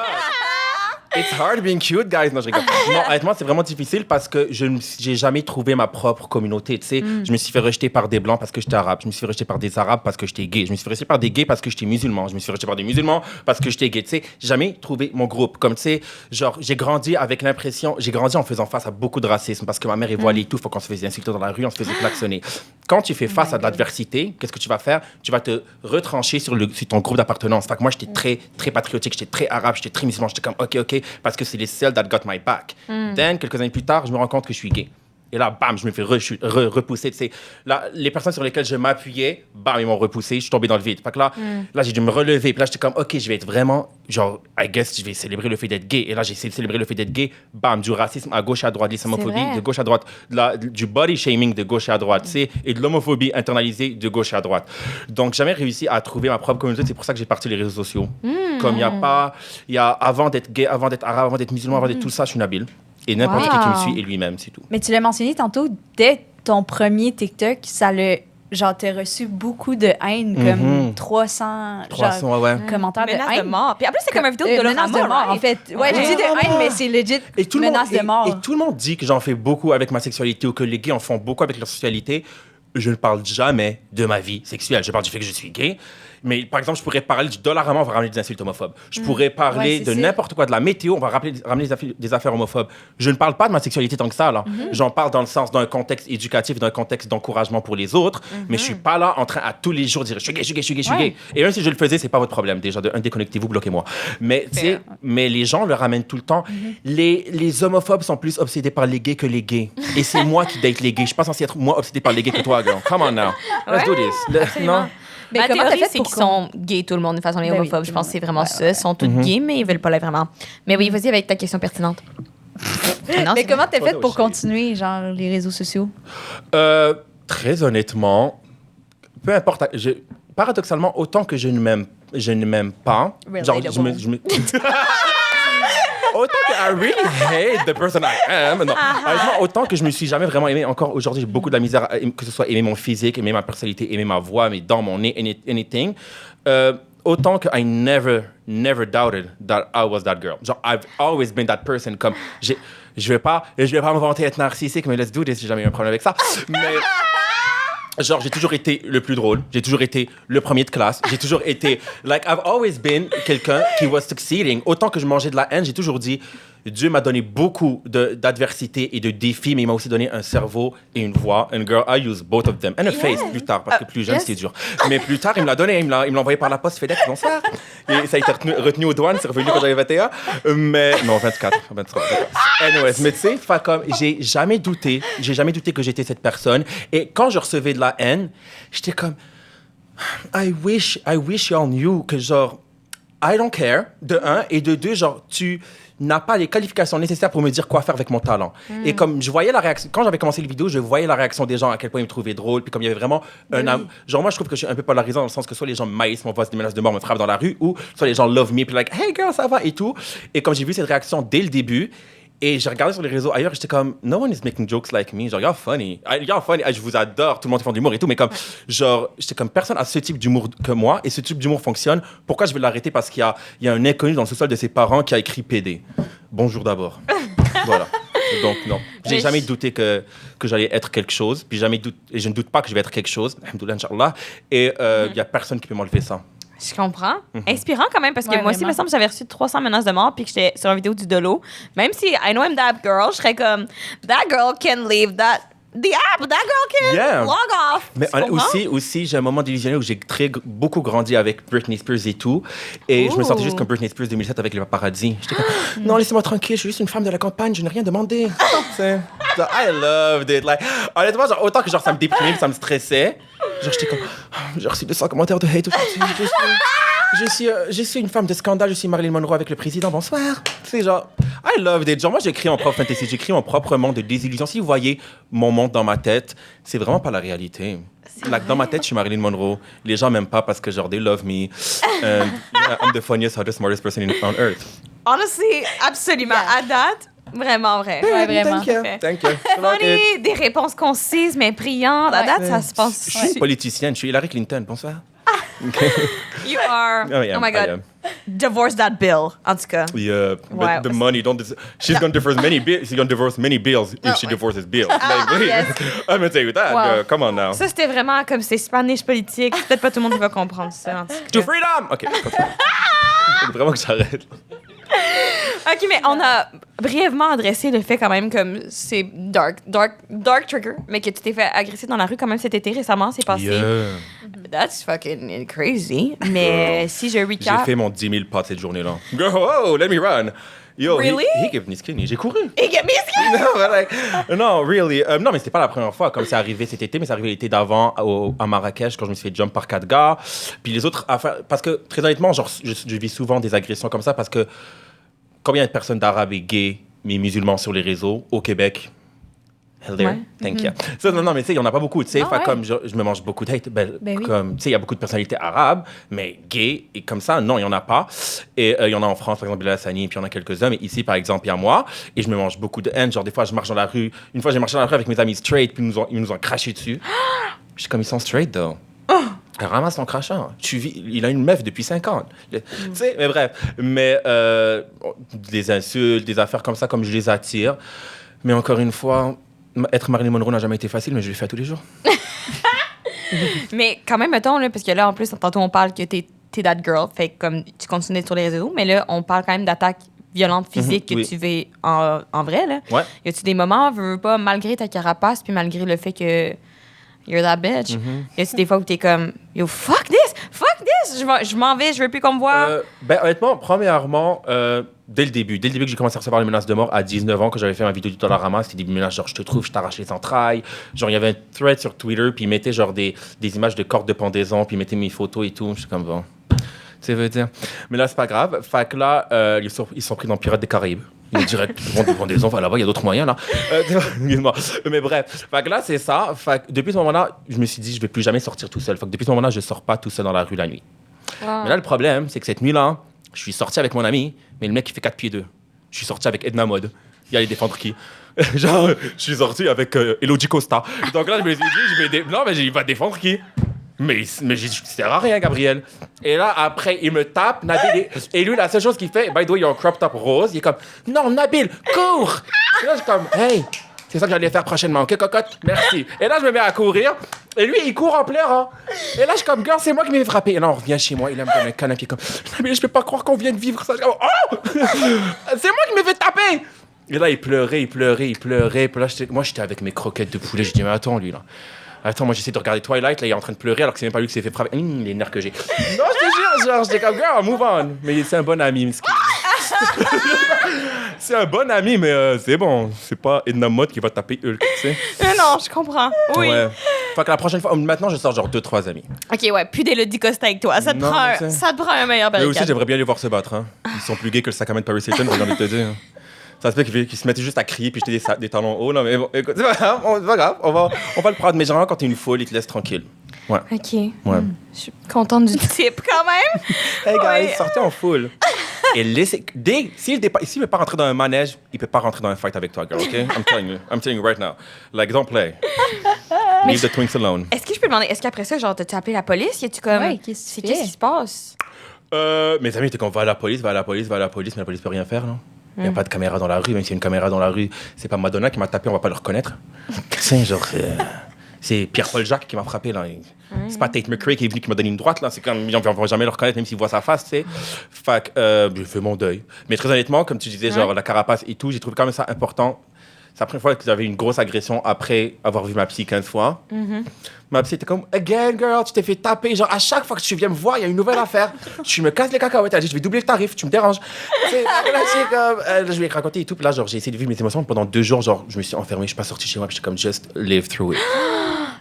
Speaker 3: it's hard being cute, guys. Non, je rigole. Non, honnêtement, c'est vraiment difficile parce que j'ai jamais trouvé ma propre communauté, tu sais. Je me suis fait rejeter par des blancs parce que j'étais arabe. Je me suis fait rejeter par des arabes parce que j'étais gay. Je me suis fait rejeter par des gays parce que j'étais musulman. Je me suis fait rejeter par des musulmans parce que j'étais gay, tu sais. J'ai jamais trouvé mon groupe. Comme, tu sais, genre, j'ai grandi avec l'impression... J'ai grandi en faisant face à beaucoup de racisme parce que ma mère est voilée et tout. Faut qu'on se faisait insulter dans la rue, on se faisait klaxonner. Quand tu fais face à de l'adversité, qu'est-ce que tu vas faire? Tu vas te retrancher sur ton groupe d'appartenance. Fait que moi, j'étais très, très patriotique, j'étais très arabe, j'étais très musulman. J'étais comme, OK, parce que c'est les seuls that got my back. Then, quelques années plus tard, je me rends compte que je suis gay. Et là, bam, je me fais repousser. Tu sais, là, les personnes sur lesquelles je m'appuyais, bam, ils m'ont repoussé. Je suis tombé dans le vide. Fait que là, j'ai dû me relever. Puis là, j'étais comme, OK, je vais être vraiment, genre, I guess, je vais célébrer le fait d'être gay. Et là, j'ai essayé de célébrer le fait d'être gay. Bam, du racisme à gauche et à droite, de l'islamophobie
Speaker 4: vrai.
Speaker 3: de gauche à droite, du body shaming de gauche et à droite, tu sais, et de l'homophobie internalisée de gauche et à droite. Donc, j'ai jamais réussi à trouver ma propre communauté. C'est pour ça que j'ai parti les réseaux sociaux. Comme avant d'être gay, avant d'être arabe, avant d'être musulman, avant d'être tout ça, je suis Nabil. Et n'importe qui me
Speaker 2: Wow.
Speaker 3: suit est lui-même, c'est tout.
Speaker 2: Mais tu l'as mentionné tantôt, dès ton premier TikTok, ça l'a. Genre, t'as reçu beaucoup de haine, comme 300,
Speaker 3: 300,
Speaker 2: genre,
Speaker 3: ouais.
Speaker 2: commentaires
Speaker 4: Menace
Speaker 2: de
Speaker 4: de
Speaker 2: haine.
Speaker 4: mort. Puis après, c'est comme une vidéo de
Speaker 2: menace de mort, en fait. Ouais, j'ai dit de haine, mais c'est legit
Speaker 3: Et tout le
Speaker 2: menace
Speaker 3: monde,
Speaker 2: de mort.
Speaker 3: Et tout le monde dit que j'en fais beaucoup avec ma sexualité ou que les gays en font beaucoup avec leur sexualité. Je ne parle jamais de ma vie sexuelle. Je parle du fait que je suis gay. Mais par exemple, je pourrais parler du dollar amont, on va ramener des insultes homophobes. Je pourrais parler de n'importe quoi, de la météo, on va ramener des affaires homophobes. Je ne parle pas de ma sexualité tant que ça, là. J'en parle dans le sens d'un contexte éducatif, d'un contexte d'encouragement pour les autres, mais je suis pas là en train à tous les jours de dire je suis gay, je suis gay, je suis gay, je suis gay. Et même si je le faisais, c'est pas votre problème. Déjà, déconnectez-vous, bloquez-moi. Mais, mais les gens le ramènent tout le temps. Les homophobes sont plus obsédés par les gays que les gays. Et c'est moi qui date les gays. Je suis pas censé être moins obsédé par les gays que toi, girl. Come on now. Let's do this. Non?
Speaker 2: Mais
Speaker 4: Ma
Speaker 2: comment t'as
Speaker 4: théorie,
Speaker 2: fait
Speaker 4: c'est
Speaker 2: pour
Speaker 4: qu'ils sont gays, tout le monde, de façon les
Speaker 2: Ben oui,
Speaker 4: homophobes.
Speaker 2: tout
Speaker 4: Je
Speaker 2: le
Speaker 4: pense que c'est
Speaker 2: monde.
Speaker 4: vraiment
Speaker 2: Ouais,
Speaker 4: ça. Ils sont tous gays, mais ils veulent pas l'être vraiment. Mais oui, vas-y avec ta question pertinente. Non,
Speaker 2: Mais
Speaker 4: c'est
Speaker 2: comment t'as
Speaker 3: vrai.
Speaker 2: fait pour continuer, genre, les réseaux sociaux?
Speaker 3: Très honnêtement, peu importe. Paradoxalement, autant que je ne m'aime pas. Genre, je me autant que I really hate the person I am. Non. Honnêtement, autant que je me suis jamais vraiment aimé. Encore aujourd'hui, j'ai beaucoup de la misère, que ce soit aimer mon physique, aimer ma personnalité, aimer ma voix, mes dents, mon nez, anything. Autant que I never doubted that I was that girl. Genre, I've always been that person. Comme, je vais pas me vanter être narcissique, mais let's do this, j'ai jamais eu un problème avec ça. Mais... Genre, j'ai toujours été le plus drôle. J'ai toujours été le premier de classe. J'ai toujours été... Like, I've always been quelqu'un qui was succeeding. Autant que je mangeais de la haine, j'ai toujours dit... Dieu m'a donné beaucoup d'adversités et de défis, mais il m'a aussi donné un cerveau et une voix. And girl, I use both of them. And a face, plus tard, parce que plus jeune, c'est dur. Mais plus tard, il me l'a donné. Il me l'a envoyé par la poste FedEx, bonsoir. Et ça a été retenu aux douanes. C'est revenu quand j'avais 21. Mais... Non, 24. 23. Anyways, mais tu sais, comme... J'ai jamais douté que j'étais cette personne. Et quand je recevais de la haine, j'étais comme... I wish y'all knew que genre... I don't care, de un. Et de deux, genre, tu... n'a pas les qualifications nécessaires pour me dire quoi faire avec mon talent. Et comme je voyais la réaction, quand j'avais commencé les vidéos, je voyais la réaction des gens, à quel point ils me trouvaient drôle, puis comme il y avait vraiment genre moi je trouve que je suis un peu polarisant dans le sens que soit les gens maïsent, m'envoient des menaces de mort, me frappent dans la rue, ou soit les gens love me, puis like, hey girl, ça va, et tout. Et comme j'ai vu cette réaction dès le début, et j'ai regardé sur les réseaux ailleurs, j'étais comme, no one is making jokes like me. Genre, y'all funny. Je vous adore, tout le monde fait de l'humour et tout, mais comme, genre, j'étais comme, personne a ce type d'humour que moi, et ce type d'humour fonctionne. Pourquoi je vais l'arrêter? Parce qu'il y a un inconnu dans le sous-sol de ses parents qui a écrit PD. Bonjour d'abord. Voilà. Donc, non. J'ai jamais douté que j'allais être quelque chose, puis et je ne doute pas que je vais être quelque chose. Alhamdoulilah, Inch'Allah. Et il y a personne qui peut m'enlever ça.
Speaker 4: Je comprends. Inspirant quand même, parce que
Speaker 2: Ouais,
Speaker 4: moi aussi, il me semble que j'avais reçu 300 menaces de mort puis que j'étais sur une vidéo du Dolo. Même si I know I'm that girl, je serais comme, that girl can leave the app, that girl can log off.
Speaker 3: Mais aussi, j'ai un moment délusionnel où j'ai beaucoup grandi avec Britney Spears et tout. Et je me sentais juste comme Britney Spears 2007 avec le paparazzi. J'étais comme, non, laissez-moi tranquille, je suis juste une femme de la campagne, je n'ai rien demandé. I loved it. Like, honnêtement, genre, autant que genre, ça me déprimait, ça me stressait. Genre, j'étais comme, j'ai reçu 200 commentaires de hate aujourd'hui. Je suis une femme de scandale, je suis Marilyn Monroe avec le président, bonsoir. C'est genre, I loved it. Genre, moi, j'écris mon propre fantasy, j'écris mon propre monde de désillusion. Si vous voyez mon monde dans ma tête, c'est vraiment pas la réalité. Like, dans ma tête, je suis Marilyn Monroe. Les gens m'aiment pas parce que, genre, they love me. And I'm the funniest, the smartest person on earth.
Speaker 4: Honestly, absolument. À date, vraiment vrai.
Speaker 2: Ouais, vraiment.
Speaker 3: Thank you.
Speaker 4: Funny, des réponses concises, mais brillantes. À date, ça se passe.
Speaker 3: Je suis une politicienne, je suis Hillary Clinton, bonsoir.
Speaker 4: You are.
Speaker 3: Oh
Speaker 4: my God. Divorce that bill, en tout cas.
Speaker 3: Yeah,
Speaker 4: Wow.
Speaker 3: but the money she's gonna divorce many bills. She's gonna divorce many bills if she divorces Bill. Like, please.
Speaker 4: yes.
Speaker 3: I'm gonna tell you that.
Speaker 4: Wow.
Speaker 3: Come on now.
Speaker 4: Ça, c'était vraiment comme c'est super niche politique. Peut-être pas tout le monde qui va comprendre ça. En tout cas.
Speaker 3: To freedom. Ok. Faut vraiment que j'arrête.
Speaker 4: OK, mais on a brièvement adressé le fait quand même comme c'est dark trigger, mais que tu t'es fait agresser dans la rue quand même cet été récemment, c'est passé.
Speaker 3: Yeah.
Speaker 4: That's fucking crazy. Mais si je
Speaker 3: J'ai
Speaker 4: recap...
Speaker 3: fait mon 10 000 pas cette journée-là. Oh, let me run. Yo,
Speaker 4: Really?
Speaker 3: he gave me skinny. J'ai couru.
Speaker 4: Hey, get me scared!
Speaker 3: No, but like, no, really. Non, mais c'était pas la première fois. Comme c'est arrivé cet été, mais c'est arrivé l'été d'avant à Marrakech quand je me suis fait jump par 4 gars. Puis les autres affaires. Parce que, très honnêtement, genre, je vis souvent des agressions comme ça parce que combien de personnes d'Arabes et gays, mais musulmans sur les réseaux au Québec? Hell there.
Speaker 4: Ouais.
Speaker 3: Thank you. Ça, non, mais tu sais, il n'y en a pas beaucoup, tu sais.
Speaker 2: Ah ouais.
Speaker 3: Comme je me mange beaucoup de hate.
Speaker 2: Ben oui.
Speaker 3: Comme, tu sais, il y a beaucoup de personnalités arabes, mais gays et comme ça, non, il n'y en a pas. Et il y en a en France, par exemple, Bilal Hassani, puis il y en a quelques-uns. Mais ici, par exemple, il y a moi. Et je me mange beaucoup de haine. Genre, des fois, je marche dans la rue. Une fois, j'ai marché dans la rue avec mes amis straight, puis ils nous ont craché dessus. Je suis comme, ils sont straight, though. Elle ramasse ton crachant. Il a une meuf depuis 5 ans. Tu sais, mais bref. Mais des insultes, des affaires comme ça, comme je les attire. Mais encore une fois, être Marilyn Monroe n'a jamais été facile, mais je le fais tous les jours.
Speaker 4: Mais quand même, mettons, là, parce que là, en plus, tantôt, on parle que t'es that girl, fait que comme tu continues d'être sur les réseaux, mais là, on parle quand même d'attaques violentes physiques que tu vis en vrai, là.
Speaker 3: Ouais.
Speaker 4: Y a-tu des moments, veux pas, malgré ta carapace, puis malgré le fait que you're that bitch, y a-tu des fois où t'es comme, yo, fuck this, je m'en vais, je veux plus qu'on me voit?
Speaker 3: Honnêtement, premièrement, dès le début que j'ai commencé à recevoir les menaces de mort à 19 ans, quand j'avais fait ma vidéo du Dollarama, c'était des menaces genre je te trouve, je t'arrache les entrailles. Genre il y avait un thread sur Twitter, puis ils mettaient genre des images de cordes de pendaison, puis ils mettaient mes photos et tout. Je suis comme bon, tu veux dire. Mais là c'est pas grave. Fait que là ils sont pris dans Pirates des Caraïbes. Ils me direct de pendaison, enfin là-bas il y a d'autres moyens là. Mais bref, fait que là c'est ça. Fait que depuis ce moment-là, je me suis dit je vais plus jamais sortir tout seul. Fait que depuis ce moment-là, je sors pas tout seul dans la rue la nuit. Mais là le problème, c'est que cette nuit-là, je suis sorti avec mon ami, mais le mec, il fait 4 pieds 2. Je suis sorti avec Edna Mode. Il allait défendre qui? Genre, je suis sorti avec Elodie Costa. Donc là, je me suis dit, non, mais il va défendre qui? Mais j'ai dit, ça sert à rien, Gabriel. Et là, après, il me tape, Nabil. Et lui, la seule chose qu'il fait, by the way, il a un crop top rose. Il est comme, non, Nabil, cours! Et là, je suis comme, hey, c'est ça que j'allais faire prochainement, ok, cocotte? Merci. Et là, je me mets à courir. Et lui, il court en pleurant. Et là, je suis comme, girl, c'est moi qui m'ai fait frapper. Et là, on revient chez moi. Il aime comme un canapé, comme, mais je peux pas croire qu'on vient de vivre ça. Comme, oh! C'est moi qui m'ai fait taper! Et là, il pleurait. Puis là, moi, j'étais avec mes croquettes de poulet. Je dis, mais attends, lui, là. Attends, moi, j'essaie de regarder Twilight. Là, il est en train de pleurer alors que c'est même pas lui qui s'est fait frapper. Les nerfs que j'ai. Non, je te jure, genre, j'étais comme, girl, move on. Mais c'est un bon ami, miskin. C'est un bon ami, mais c'est bon. C'est pas Edna Mode qui va taper Hulk, tu sais.
Speaker 4: Non, je comprends. Oui.
Speaker 3: Ouais. Fait que la prochaine fois, maintenant, je sors genre 2-3 amis.
Speaker 4: OK, ouais, plus d'Elodie Costa avec toi. Ça te prend un meilleur
Speaker 3: Mais
Speaker 4: barricade.
Speaker 3: aussi, j'aimerais bien les voir se battre. Hein. Ils sont plus gays que le sac à main de Paris Hilton, j'ai envie de te dire. Ça se peut qu'ils se mettaient juste à crier puis jeter des talons hauts. Non, mais bon, écoute, c'est pas grave. On va le prendre. Mais généralement, quand t'es une foule, ils te laissent tranquille. Ouais.
Speaker 4: OK.
Speaker 3: Ouais.
Speaker 4: Je suis contente du type quand même.
Speaker 3: Hey guys,
Speaker 4: Ouais.
Speaker 3: sortez en foule. Et laissez. S'il veut pas rentrer dans un manège, il peut pas rentrer dans un fight avec toi, girl, OK? I'm telling you right now. Like, don't play. Leave the twinks alone.
Speaker 4: Est-ce que je peux demander, est-ce qu'après ça, genre, t'as appelé la police? Y a-tu comme.
Speaker 2: Ouais, qu'est-ce que tu fais?
Speaker 4: Qu'est-ce qui se passe?
Speaker 3: Mes amis étaient comme, va à la police, mais la police peut rien faire, non? Il n'y a pas de caméra dans la rue, même s'il y a une caméra dans la rue, c'est pas Madonna qui m'a tapé, on va pas le reconnaître. C'est genre. C'est Pierre-Paul Jacques qui m'a frappé, là. C'est pas Tate McRae qui est venu qui m'a donné une droite, là. C'est comme, on va jamais le reconnaître, même s'il voit sa face, tu sais. Fait que, j'ai fait mon deuil. Mais très honnêtement, comme tu disais, genre, la carapace et tout, j'ai trouvé quand même ça important. C'est la première fois que j'avais une grosse agression après avoir vu ma psy 15 fois. Ma psy était comme, again, girl, tu t'es fait taper. Genre, à chaque fois que tu viens me voir, il y a une nouvelle affaire. Tu me casses les cacahuètes. Elle dit, je vais doubler le tarif, tu me déranges. Là, je lui ai raconté et tout. Puis là, genre, j'ai essayé de vivre mes émotions. Pendant 2 jours, genre, je me suis enfermé, je suis pas sorti chez moi. Puis j'étais comme, just live through it.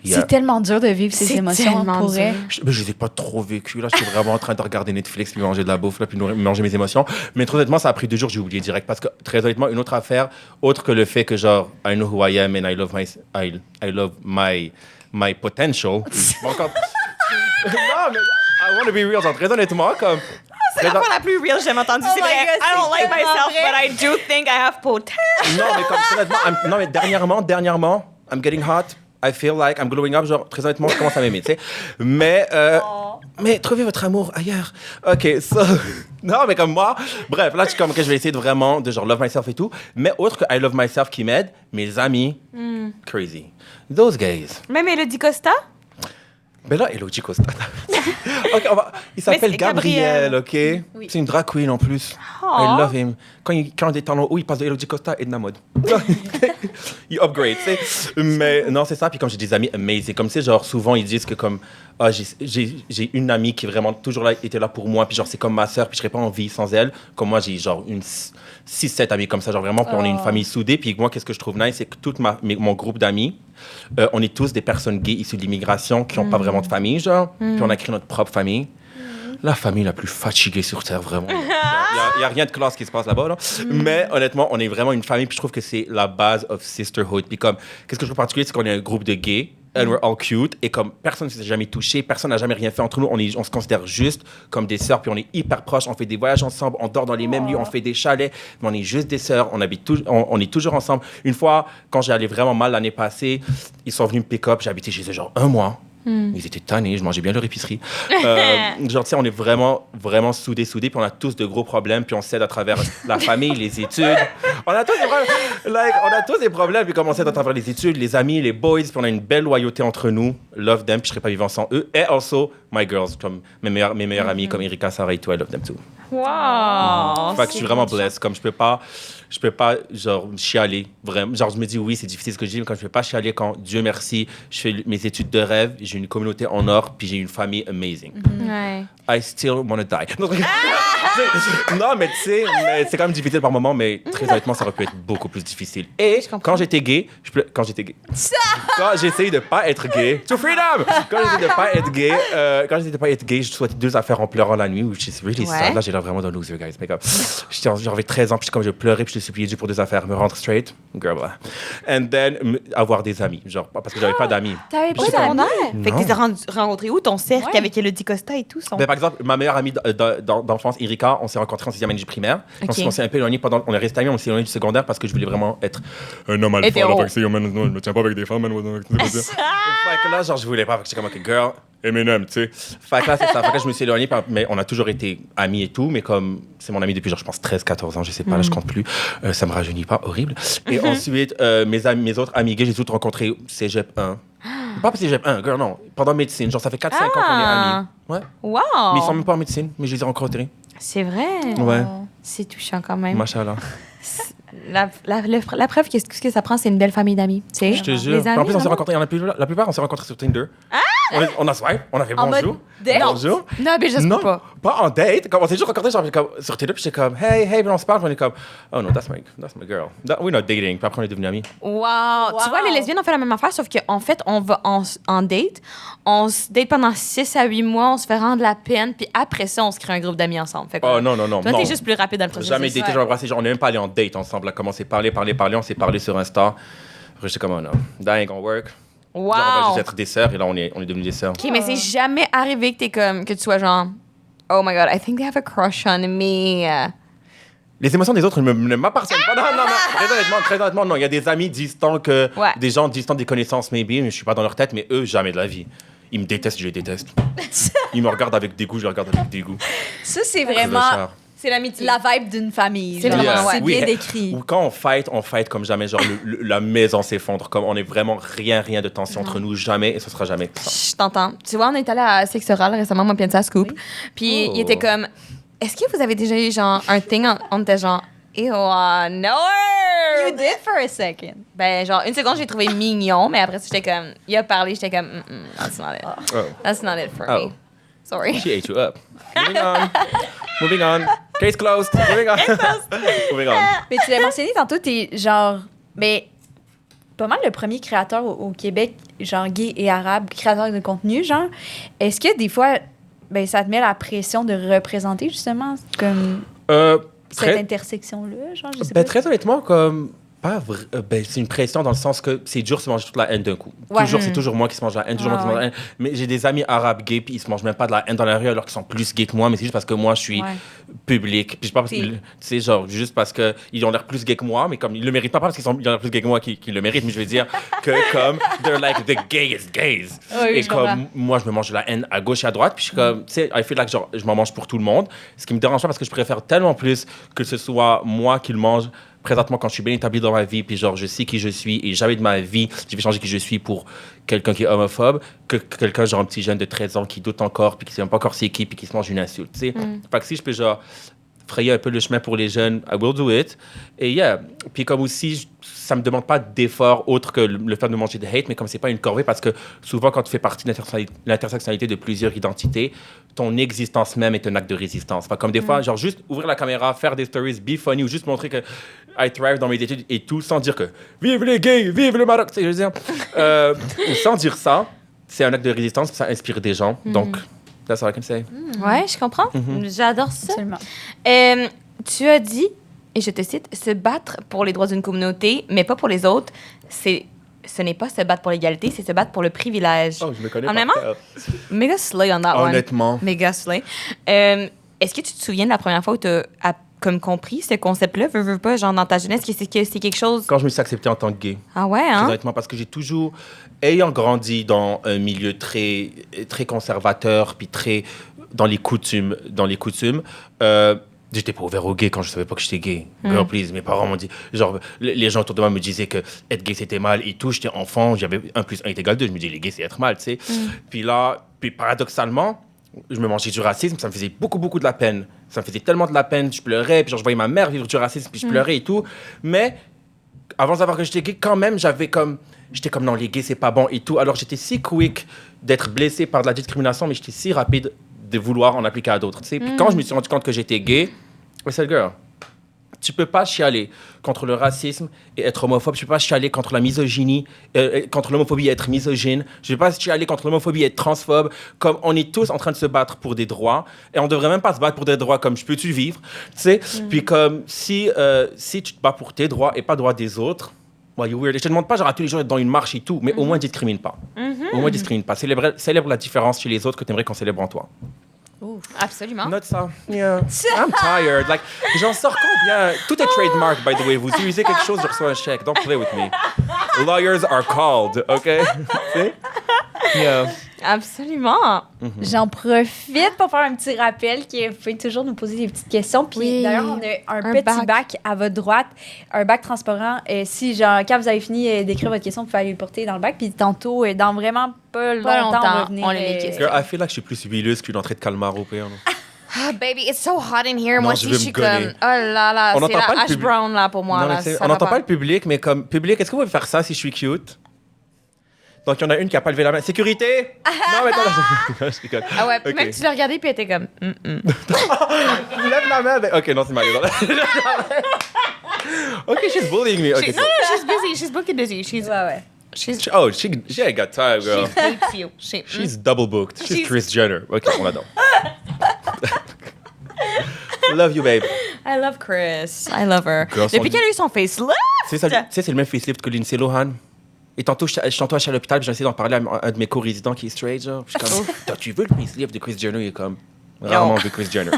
Speaker 2: C'est tellement dur de vivre ces émotions pour vrai.
Speaker 3: Je les ai pas trop vécues. Là, j'étais vraiment en train de regarder Netflix, puis manger de la bouffe, là, puis manger mes émotions. Mais très honnêtement, ça a pris 2 jours, j'ai oublié direct. Parce que, très honnêtement, une autre affaire, autre que le fait que, genre, I know who I am and I love my potential. Encore... non, mais I want to be real. Genre, très honnêtement, comme...
Speaker 4: C'est la fois la plus real que j'ai jamais entendue. C'est vrai. I don't like myself, but I do think I have potential.
Speaker 3: Non, mais comme, très honnêtement, non, mais dernièrement, I'm getting hot. I feel like I'm glowing up. Genre, très honnêtement, je commence à m'aimer, tu sais. Mais trouvez votre amour ailleurs. OK, so... non, mais comme moi... Bref, là, je suis comme, OK, je vais essayer de vraiment, de genre, love myself et tout. Mais autre que I love myself qui m'aide, mes amis, crazy. Those guys.
Speaker 4: Même Elodie Costa?
Speaker 3: Ben là, Elodie Costa. OK, il s'appelle
Speaker 4: c'est
Speaker 3: Gabriel, OK?
Speaker 2: Oui.
Speaker 3: C'est une drag queen en plus.
Speaker 4: Oh.
Speaker 3: I love him. Quand il a des talons hauts, il passe de Elodie Costa à Edna Mode. Il upgrade, tu sais. Mais non, c'est ça. Puis comme j'ai des amis amazing, comme tu sais, genre souvent ils disent que comme j'ai une amie qui est vraiment toujours là, était là pour moi, puis genre c'est comme ma sœur, puis je serais pas en vie sans elle. Comme moi, j'ai genre une 6-7 amis comme ça, genre vraiment, puis on est une famille soudée. Puis moi, qu'est-ce que je trouve nice, c'est que tout mon groupe d'amis, on est tous des personnes gays issues de l'immigration qui n'ont pas vraiment de famille, genre. Puis on a créé notre propre famille. La famille la plus fatiguée sur Terre, vraiment. Il n'y a rien de classe qui se passe là-bas. Là. Mais honnêtement, on est vraiment une famille. Puis je trouve que c'est la base of sisterhood. Puis comme, qu'est-ce que je trouve particulier, c'est qu'on est un groupe de gays. And we're all cute. Et comme personne ne s'est jamais touché, personne n'a jamais rien fait entre nous. On se considère juste comme des sœurs. Puis on est hyper proches. On fait des voyages ensemble. On dort dans les mêmes lieux. On fait des chalets. Mais on est juste des sœurs. On est toujours ensemble. Une fois, quand j'allais vraiment mal l'année passée, ils sont venus me pick-up. J'ai habité chez eux genre 1 mois. Ils étaient tannés, je mangeais bien leur épicerie. Genre, tu sais, on est vraiment, vraiment soudés, puis on a tous de gros problèmes, puis on s'aide à travers la famille, les études. On a tous des problèmes, puis comme on s'aide à travers les études, les amis, les boys, puis on a une belle loyauté entre nous. Love them, puis je serais pas vivant sans eux. Et also, my girls, comme mes meilleurs amis, comme Erika, Sarah et tout, I love them too.
Speaker 4: Wow!
Speaker 3: Fait que je suis vraiment blessed. Comme je peux pas, genre, chialer. Vraiment. Genre, je me dis, oui, c'est difficile ce que je dis, mais quand je peux pas chialer, quand, Dieu merci, je fais mes études de rêve, j'ai une communauté en or, puis j'ai une famille amazing.
Speaker 4: Ouais.
Speaker 3: I still wanna die. Non, mais tu sais, c'est quand même difficile par moment, mais très honnêtement, ça aurait pu être beaucoup plus difficile. Et quand j'étais gay, quand j'ai essayé de pas être gay, to freedom! Quand j'essayais de pas être gay, je souhaitais 2 affaires en pleurant la nuit, which is really sad. Là, j'ai l'air vraiment d'un loser, guys. Mais comme, j'avais 13 ans, puis comme je pleurais, puis je te suppliais Dieu pour 2 affaires, me rendre straight, girl, blah. And then, avoir des amis, genre, parce que j'avais pas d'amis.
Speaker 2: T'avais pas d'amis?
Speaker 4: Fait que t'es rencontré où ton cercle avec Elodie Costa et tout?
Speaker 3: Ben, par exemple, ma meilleure amie d'enfance, Erika, on s'est rencontrés en 6e année du primaire. On s'est un peu éloignés on est restés amis, on s'est éloignés du secondaire parce que je voulais vraiment être un homme alpha. Fait que je me tiens pas avec des femmes, fait que là, genre, je voulais pas. Fait que j'étais comme, OK, girl, Eminem, tu sais. Fait que là, c'est ça. Fait que je me suis éloigné, mais on a toujours été amis et tout, mais comme c'est mon ami depuis, genre, je pense, 13, 14 ans, je sais pas, là, je compte plus. Ça me rajeunit pas, horrible. Et ensuite, mes autres amis gays, j'ai tous rencontrés Cégep 1. Pas Cégep 1, girl, non. Pendant médecine, genre, ça fait 4-5 ans qu'on est amis. Ouais.
Speaker 4: Wow!
Speaker 3: Mais ils sont même pas en médecine, mais je les ai rencontrés.
Speaker 4: C'est vrai?
Speaker 3: Ouais.
Speaker 4: C'est touchant quand même.
Speaker 3: Machallah.
Speaker 4: La preuve que ce que ça prend, c'est une belle famille d'amis. Tu sais,
Speaker 3: je te jure.
Speaker 4: Les amis,
Speaker 3: en plus, on s'est rencontrés, la plupart, on s'est rencontrés sur Tinder. On a swipe, on a fait bonjour. Bonjour.
Speaker 4: Non, mais je sais pas.
Speaker 3: Pas en date. Comme on s'est juste rencontrés genre, sur Tinder, puis j'étais comme, hey, puis on se parle, puis on est comme, oh no, that's my girl. We're not dating. Puis après, on est devenus amis.
Speaker 4: Wow. Tu vois, les lesbiennes ont fait la même affaire, sauf qu'en fait, on va en date. On se date pendant 6 à 8 mois, on se fait rendre la peine, puis après ça, on se crée un groupe d'amis ensemble. Fait que,
Speaker 3: oh non.
Speaker 4: Toi, t'es juste plus rapide dans le processus.
Speaker 3: Jamais daté, genre embrassé, genre, on n'est même pas allé en date ensemble. Là, comme on s'est parlé, on s'est parlé sur Insta. J'étais comme, oh no, that ain't gonna work.
Speaker 4: Wow.
Speaker 3: Genre, on va juste être des sœurs, et là, on est devenus des sœurs.
Speaker 4: OK, mais c'est jamais arrivé que tu sois genre, oh my God, I think they have a crush on me.
Speaker 3: Les émotions des autres ne m'appartiennent pas. Non. Très honnêtement, non. Il y a des amis distants des gens distants, des connaissances, maybe, mais je suis pas dans leur tête, mais eux, jamais de la vie. Ils me détestent, je les déteste. Ils me regardent avec dégoût, je les regarde avec dégoût.
Speaker 2: Ça, c'est vraiment
Speaker 4: C'est l'amitié.
Speaker 2: la vibe d'une famille.
Speaker 4: C'est vraiment,
Speaker 2: c'est bien décrit.
Speaker 3: Ou quand on fight comme jamais, genre la maison s'effondre, comme on est vraiment rien de tension entre nous, jamais, et ce sera jamais ça.
Speaker 4: Je t'entends. Tu vois, on est allé à Sex Oral récemment, moi, Piensa Scoop. Puis il était comme, est-ce que vous avez déjà eu genre un thing, on était genre, ew, no!
Speaker 2: You did for a second.
Speaker 4: Ben, genre, une seconde, j'ai trouvé mignon, mais après, j'étais comme, il a parlé, j'étais comme, that's not it. That's not it for me. Sorry.
Speaker 3: She ate you up. Moving on. Case closed. Moving on.
Speaker 2: Mais tu l'as mentionné tantôt, t'es genre... Mais pas mal le premier créateur au Québec, genre gay et arabe, créateur de contenu, genre. Est-ce que des fois, ça te met la pression de représenter justement comme cette intersection-là, genre, je sais pas.
Speaker 3: Très honnêtement, comme... c'est une pression dans le sens que c'est dur de se manger toute la haine d'un coup. C'est toujours moi qui se mange la haine, toujours moi qui se mange la haine. Mais j'ai des amis arabes gays, puis ils se mangent même pas de la haine dans la rue alors qu'ils sont plus gays que moi, mais c'est juste parce que moi, je suis public. Puis je parle parce que, tu sais, genre, juste parce qu'ils ont l'air plus gays que moi, mais comme ils le méritent pas parce qu'ils ont l'air plus gays que moi qui le méritent, mais je veux dire que comme, they're like the gayest gays. Et comme, moi, je me mange de la haine à gauche et à droite, puis je suis comme, tu sais, I feel like, genre, je m'en mange pour tout le monde. Ce qui me dérange pas parce que je préfère tellement plus que ce soit moi qui le mange présentement, quand je suis bien établi dans ma vie, puis genre, je sais qui je suis, et jamais de ma vie, je vais changer qui je suis pour quelqu'un qui est homophobe, que quelqu'un, genre un petit jeune de 13 ans qui doute encore, puis qui sait même pas encore c'est qui, puis qui se mange une insulte, tu sais. Fait que si je peux, genre, frayer un peu le chemin pour les jeunes, I will do it. Et puis comme aussi, ça me demande pas d'effort autre que le fait de manger de hate, mais comme c'est pas une corvée, parce que souvent, quand tu fais partie de l'intersectionnalité de plusieurs identités, ton existence même est un acte de résistance. Enfin, comme des fois, genre juste ouvrir la caméra, faire des stories, be funny, ou juste montrer que I thrive dans mes études et tout, sans dire que vive les gays, vive le Maroc, tu sais, je veux dire. Sans dire ça, c'est un acte de résistance, ça inspire des gens. Donc, that's all I can say.
Speaker 4: Ouais, je comprends. J'adore ça.
Speaker 2: Absolument.
Speaker 4: Tu as dit, et je te cite, se battre pour les droits d'une communauté, mais pas pour les autres, ce n'est pas se battre pour l'égalité, c'est se battre pour le privilège.
Speaker 3: Oh, je me connais
Speaker 4: Honnêtement, méga slay on that one.
Speaker 3: Honnêtement.
Speaker 4: Méga slay. Est-ce que tu te souviens de la première fois où tu as comme compris ce concept-là, veux pas, genre dans ta jeunesse, que c'est quelque chose...
Speaker 3: Quand je me suis accepté en tant que gay.
Speaker 4: Ah ouais, hein?
Speaker 3: Honnêtement, parce que j'ai toujours, ayant grandi dans un milieu très, très conservateur, puis très dans les coutumes, j'étais pas ouvert aux gays quand je savais pas que j'étais gay. Girl, please. Mes parents m'ont dit, genre, les gens autour de moi me disaient que être gay c'était mal et tout. J'étais enfant, j'avais 1 + 1 = 2. Je me dis, les gays c'est être mal, tu sais. Puis paradoxalement, je me mangeais du racisme, ça me faisait beaucoup, beaucoup de la peine. Ça me faisait tellement de la peine, je pleurais, puis genre, je voyais ma mère vivre du racisme, puis je pleurais et tout. Mais avant de savoir que j'étais gay, quand même, j'étais comme, non, les gays c'est pas bon et tout. Alors j'étais si quick d'être blessé par de la discrimination, mais j'étais si rapide de vouloir en appliquer à d'autres, tu sais. Puis quand je me suis rendu compte que j'étais gay, c'est girl, tu peux pas chialer contre le racisme et être homophobe. Tu peux pas chialer contre la misogynie, contre l'homophobie et être misogyne. Je peux pas chialer contre l'homophobie et être transphobe. Comme on est tous en train de se battre pour des droits et on devrait même pas se battre pour des droits comme je peux-tu vivre, tu sais. Puis comme si tu te bats pour tes droits et pas droits des autres, well, you're weird. Et je te demande pas genre à tous les jours d'être dans une marche et tout, mais au moins discrimine pas. Au moins discrimine pas. Célèbre la différence chez les autres que tu aimerais qu'on célèbre en toi.
Speaker 4: Absolument.
Speaker 3: Note ça. Yeah. I'm tired. Like, j'en sors combien? Tout est trademark, by the way. Vous utilisez quelque chose, je reçois un chèque. Don't play with me. Lawyers are called, OK? Yeah.
Speaker 4: Absolument.
Speaker 2: J'en profite pour faire un petit rappel que vous pouvez toujours nous poser des petites questions. Puis
Speaker 4: Oui.
Speaker 2: d'ailleurs, on a un
Speaker 4: Un
Speaker 2: petit bac à votre droite, un bac transparent. Si, genre, quand vous avez fini d'écrire votre question, vous pouvez aller le porter dans le bac. Puis tantôt, dans vraiment pas longtemps, on va venir.
Speaker 4: on a les questions.
Speaker 3: Girl, I feel like je suis plus huileuse qu'une entrée de calmar au pire.
Speaker 4: Ah, baby, it's so hot in here.
Speaker 3: Non,
Speaker 4: Moi
Speaker 3: je
Speaker 4: aussi,
Speaker 3: veux
Speaker 4: je suis
Speaker 3: me gonner.
Speaker 4: comme... Oh là là,
Speaker 3: On
Speaker 4: c'est
Speaker 3: n'entend
Speaker 4: la
Speaker 3: pas le
Speaker 4: hash
Speaker 3: public.
Speaker 4: brown, là, pour moi.
Speaker 3: Non,
Speaker 4: Là,
Speaker 3: mais
Speaker 4: ça
Speaker 3: on
Speaker 4: va
Speaker 3: n'entend pas
Speaker 4: pas
Speaker 3: le public, mais comme public, est-ce que vous pouvez faire ça si je suis cute? Donc, il y en a une qui n'a pas levé la main. Sécurité! Non, mais attends, je rigole.
Speaker 4: Ah ouais, puis
Speaker 3: Ok.
Speaker 4: même tu l'as regardé, puis elle était comme...
Speaker 3: Lève la main. Ok, non, c'est Mario. Ok, she's bullying me. Okay,
Speaker 4: No, no, she's busy. She's booked busy. She's...
Speaker 2: Ouais.
Speaker 4: She's...
Speaker 3: oh, she ain't got time, girl.
Speaker 4: She hates you.
Speaker 3: She's double booked. She's
Speaker 4: She's-
Speaker 3: Kris Jenner. Ok, on l'adore. Love you, babe.
Speaker 4: I love Chris. I love her.
Speaker 3: Girl, son-
Speaker 4: Depuis qu'elle a eu son facelift...
Speaker 3: Tu sais, c'est le même facelift que Lindsay Lohan. Et tantôt, je suis à l'hôpital, puis j'ai essayé d'en parler à un de mes co-résidents qui est straight, genre. Je suis comme, toi, tu veux le facelift de Kris Jenner? Il est comme, rarement vu Kris Jenner.